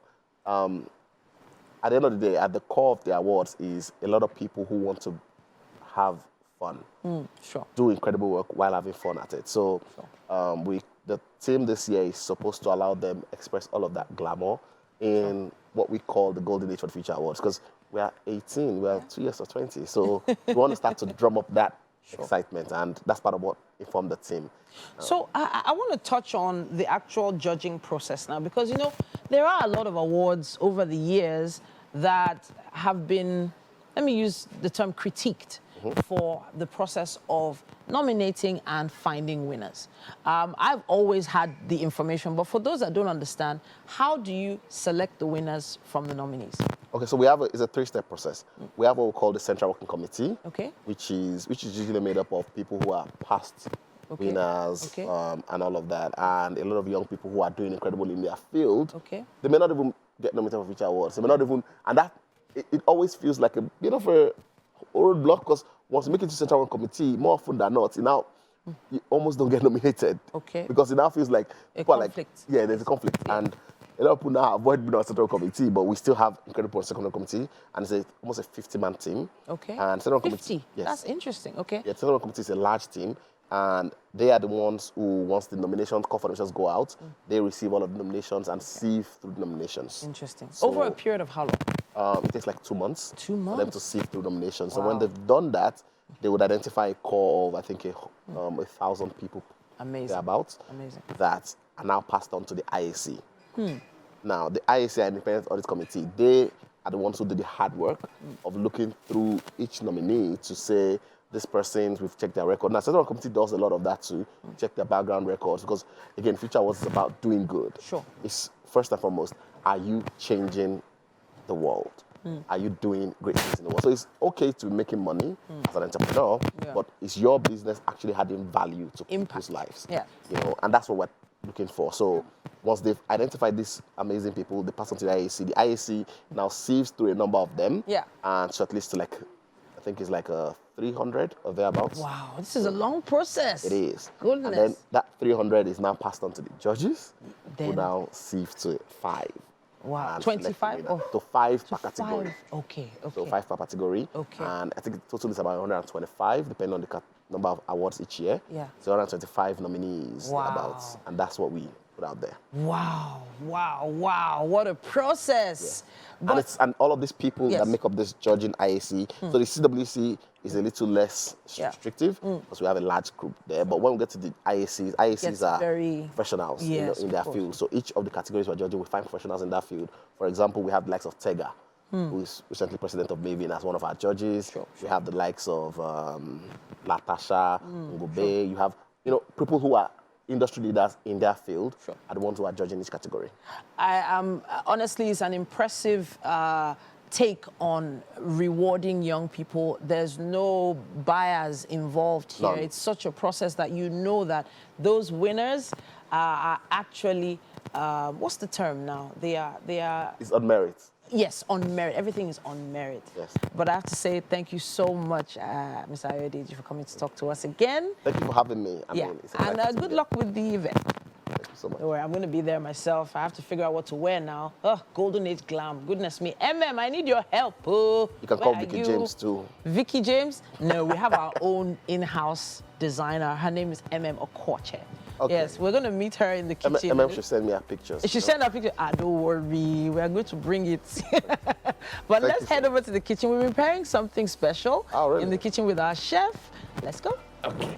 [SPEAKER 11] at the end of the day, at the core of the awards is a lot of people who want to have fun, do incredible work while having fun at it. So the team this year is supposed to allow them express all of that glamour in what we call the Golden Age for the Future Awards, because we are 18, we are 2 years or 20. So we want to start to drum up that excitement, and that's part of what informed the team.
[SPEAKER 2] So I want to touch on the actual judging process now, because, you know, there are a lot of awards over the years that have been, let me use the term, critiqued for the process of nominating and finding winners. I've always had the information, but for those that don't understand, how do you select the winners from the nominees?
[SPEAKER 11] Okay, so it's a three-step process. We have what we call the Central Working Committee, which is usually made up of people who are past winners and all of that, and a lot of young people who are doing incredible in their field. They may not even get nominated for Future Awards. They may not even, and that it always feels like a bit of a roadblock, because once you make it to Central Working Committee, more often than not, you almost don't get nominated. Because it now feels like people are like, there's a conflict. And a lot of people now avoid being on central committee, but we still have incredible secondary committee, and it's almost a 50-man team.
[SPEAKER 2] Okay.
[SPEAKER 11] And central
[SPEAKER 2] 50?
[SPEAKER 11] committee, yes.
[SPEAKER 2] That's interesting. Okay.
[SPEAKER 11] Yeah, central committee is a large team, and they are the ones who, once the nominations, call for nominations go out, they receive all of the nominations and sieve through the nominations.
[SPEAKER 2] Interesting.
[SPEAKER 11] So,
[SPEAKER 2] over a period of how long?
[SPEAKER 11] It takes like 2 months.
[SPEAKER 2] 2 months?
[SPEAKER 11] For them to sieve through nominations.
[SPEAKER 2] Wow.
[SPEAKER 11] So when they've done that, they would identify a core of, I think, 1,000 people.
[SPEAKER 2] Amazing.
[SPEAKER 11] Thereabouts.
[SPEAKER 2] Amazing.
[SPEAKER 11] That are now passed on to the IAC. Now, the IAC, Independent Audit Committee, they are the ones who do the hard work of looking through each nominee to say, this person, we've checked their record. Now, Central Committee does a lot of that too, check their background records, because, again, Future Awards is about doing good.
[SPEAKER 2] Sure.
[SPEAKER 11] It's, first and foremost, are you changing the world? Are you doing great things in the world? So it's okay to be making money as an entrepreneur, but is your business actually adding value to people's lives?
[SPEAKER 2] Yeah.
[SPEAKER 11] You know, and that's what we're looking for. So once they've identified these amazing people, they pass on to the IAC. The IAC now sieves through a number of them and shortlists to, like, I think it's like 300 or thereabouts.
[SPEAKER 2] Wow, this is a long process.
[SPEAKER 11] It is.
[SPEAKER 2] Goodness.
[SPEAKER 11] And then that 300 is now passed on to the judges, who
[SPEAKER 2] Then-
[SPEAKER 11] now sieve to 5.
[SPEAKER 2] Wow,
[SPEAKER 11] And
[SPEAKER 2] 25?
[SPEAKER 11] select to 5 per category.
[SPEAKER 2] 5. Okay, okay.
[SPEAKER 11] So 5 per category.
[SPEAKER 2] Okay.
[SPEAKER 11] And I think the total is about 125, depending on the number of awards each year.
[SPEAKER 2] Yeah.
[SPEAKER 11] So 125 nominees
[SPEAKER 2] Wow.
[SPEAKER 11] thereabouts. And that's what we put out there.
[SPEAKER 2] Wow, wow, wow. What a process. But
[SPEAKER 11] And all of these people
[SPEAKER 2] Yes.
[SPEAKER 11] that make up this judging IAC. So the CWC is a little less restrictive because we have a large group there. But when we get to the IACs
[SPEAKER 2] Gets
[SPEAKER 11] are
[SPEAKER 2] very-
[SPEAKER 11] professionals
[SPEAKER 2] Yes,
[SPEAKER 11] in their
[SPEAKER 2] of course.
[SPEAKER 11] field. So each of the categories we're judging, we find professionals in that field. For example, we have the likes of Tega, who is recently president of Mavin as one of our judges. We have the likes of Latasha, Ngobe. You have, people who are industry leaders in their field are the ones who are judging each category.
[SPEAKER 2] I am honestly, it's an impressive take on rewarding young people. There's no bias involved here.
[SPEAKER 11] None.
[SPEAKER 2] It's such a process that you know that those winners are actually, what's the term now? They are.
[SPEAKER 11] It's on merit.
[SPEAKER 2] Yes, on merit. Everything is on merit.
[SPEAKER 11] Yes.
[SPEAKER 2] But I have to say thank you so much, Mr. Ayodeji, for coming to talk to us again.
[SPEAKER 11] Thank you for having me. I
[SPEAKER 2] Yeah,
[SPEAKER 11] mean, it's a
[SPEAKER 2] and
[SPEAKER 11] pleasure to
[SPEAKER 2] good
[SPEAKER 11] be
[SPEAKER 2] luck with the event.
[SPEAKER 11] here. Thank you so much.
[SPEAKER 2] Don't worry, I'm going to be there myself. I have to figure out what to wear now. Oh, golden age glam. Goodness me. I need your help. Oh,
[SPEAKER 11] You can
[SPEAKER 2] where
[SPEAKER 11] call
[SPEAKER 2] are
[SPEAKER 11] Vicky
[SPEAKER 2] you?
[SPEAKER 11] James too.
[SPEAKER 2] Vicky James? No, we have our own in-house designer. Her name is Okoche.
[SPEAKER 11] Okay.
[SPEAKER 2] Yes, we're going to meet her in the kitchen.
[SPEAKER 11] MM should send me her pictures.
[SPEAKER 2] She sent her picture. Don't worry, we are going to bring it. But let's
[SPEAKER 11] you,
[SPEAKER 2] head over to the kitchen. We're preparing something special in the kitchen with our chef. Let's go.
[SPEAKER 3] Okay.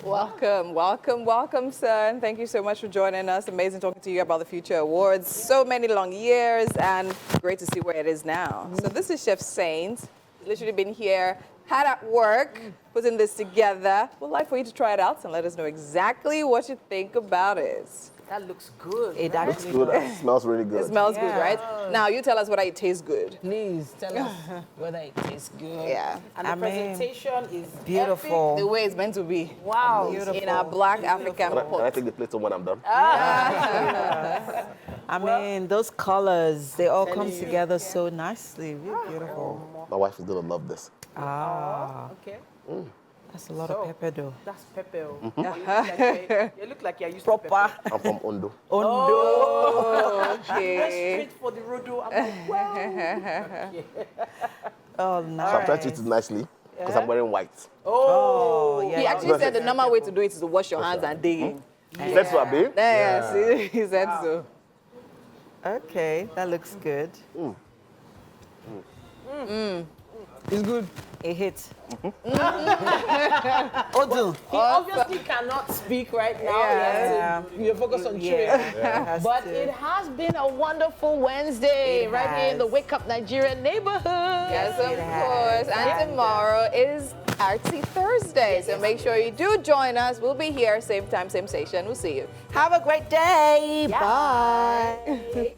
[SPEAKER 3] Welcome, sir. And thank you so much for joining us. Amazing talking to you about the Future Awards. So many long years and great to see where it is now. So this is Chef Saint. He's literally been here, hard at work, putting this together. We'd like for you to try it out and let us know exactly what you think about it.
[SPEAKER 1] That looks good.
[SPEAKER 7] It
[SPEAKER 11] Looks
[SPEAKER 7] actually
[SPEAKER 11] good. It smells really good.
[SPEAKER 3] It smells good, right? Now you tell us whether it tastes good.
[SPEAKER 2] Please tell us whether it tastes good.
[SPEAKER 3] Yeah.
[SPEAKER 1] And the presentation is
[SPEAKER 7] beautiful.
[SPEAKER 3] The way it's meant to be.
[SPEAKER 1] Wow.
[SPEAKER 3] In our black African
[SPEAKER 11] Can I
[SPEAKER 3] pot.
[SPEAKER 11] take the plate when I'm done?
[SPEAKER 7] I mean, those colors, they all come together so nicely. Really beautiful.
[SPEAKER 11] My wife is going to love this.
[SPEAKER 7] Ah,
[SPEAKER 1] Okay.
[SPEAKER 7] that's a lot of pepper though.
[SPEAKER 1] That's pepper.
[SPEAKER 11] Mm-hmm.
[SPEAKER 1] You look like you're used
[SPEAKER 7] Proper.
[SPEAKER 1] to pepper.
[SPEAKER 11] I'm from Ondo.
[SPEAKER 3] Oh,
[SPEAKER 1] Just
[SPEAKER 3] okay.
[SPEAKER 1] straight for the rodo. I'm like, wow.
[SPEAKER 7] Oh,
[SPEAKER 11] So
[SPEAKER 7] nice.
[SPEAKER 11] I'm trying to eat it nicely because I'm wearing white.
[SPEAKER 7] Oh, yeah.
[SPEAKER 3] He actually said the normal way to do it is to wash your hands and dig in.
[SPEAKER 11] That's what I mean.
[SPEAKER 3] Yeah, see, he said so.
[SPEAKER 7] Okay, that looks good.
[SPEAKER 2] It's good.
[SPEAKER 7] It hits.
[SPEAKER 1] Odu. He obviously cannot speak right now.
[SPEAKER 2] You're focused on chewing.
[SPEAKER 7] Has
[SPEAKER 2] But
[SPEAKER 7] to.
[SPEAKER 2] it has been a wonderful Wednesday
[SPEAKER 7] It
[SPEAKER 2] right here in the
[SPEAKER 7] has.
[SPEAKER 2] Wake Up Nigeria neighborhood.
[SPEAKER 3] Yes, of
[SPEAKER 7] It has.
[SPEAKER 3] course. And tomorrow is Artsy Thursday. So make sure you do join us. We'll be here, same time, same station. We'll see you.
[SPEAKER 7] Have a great day. Bye.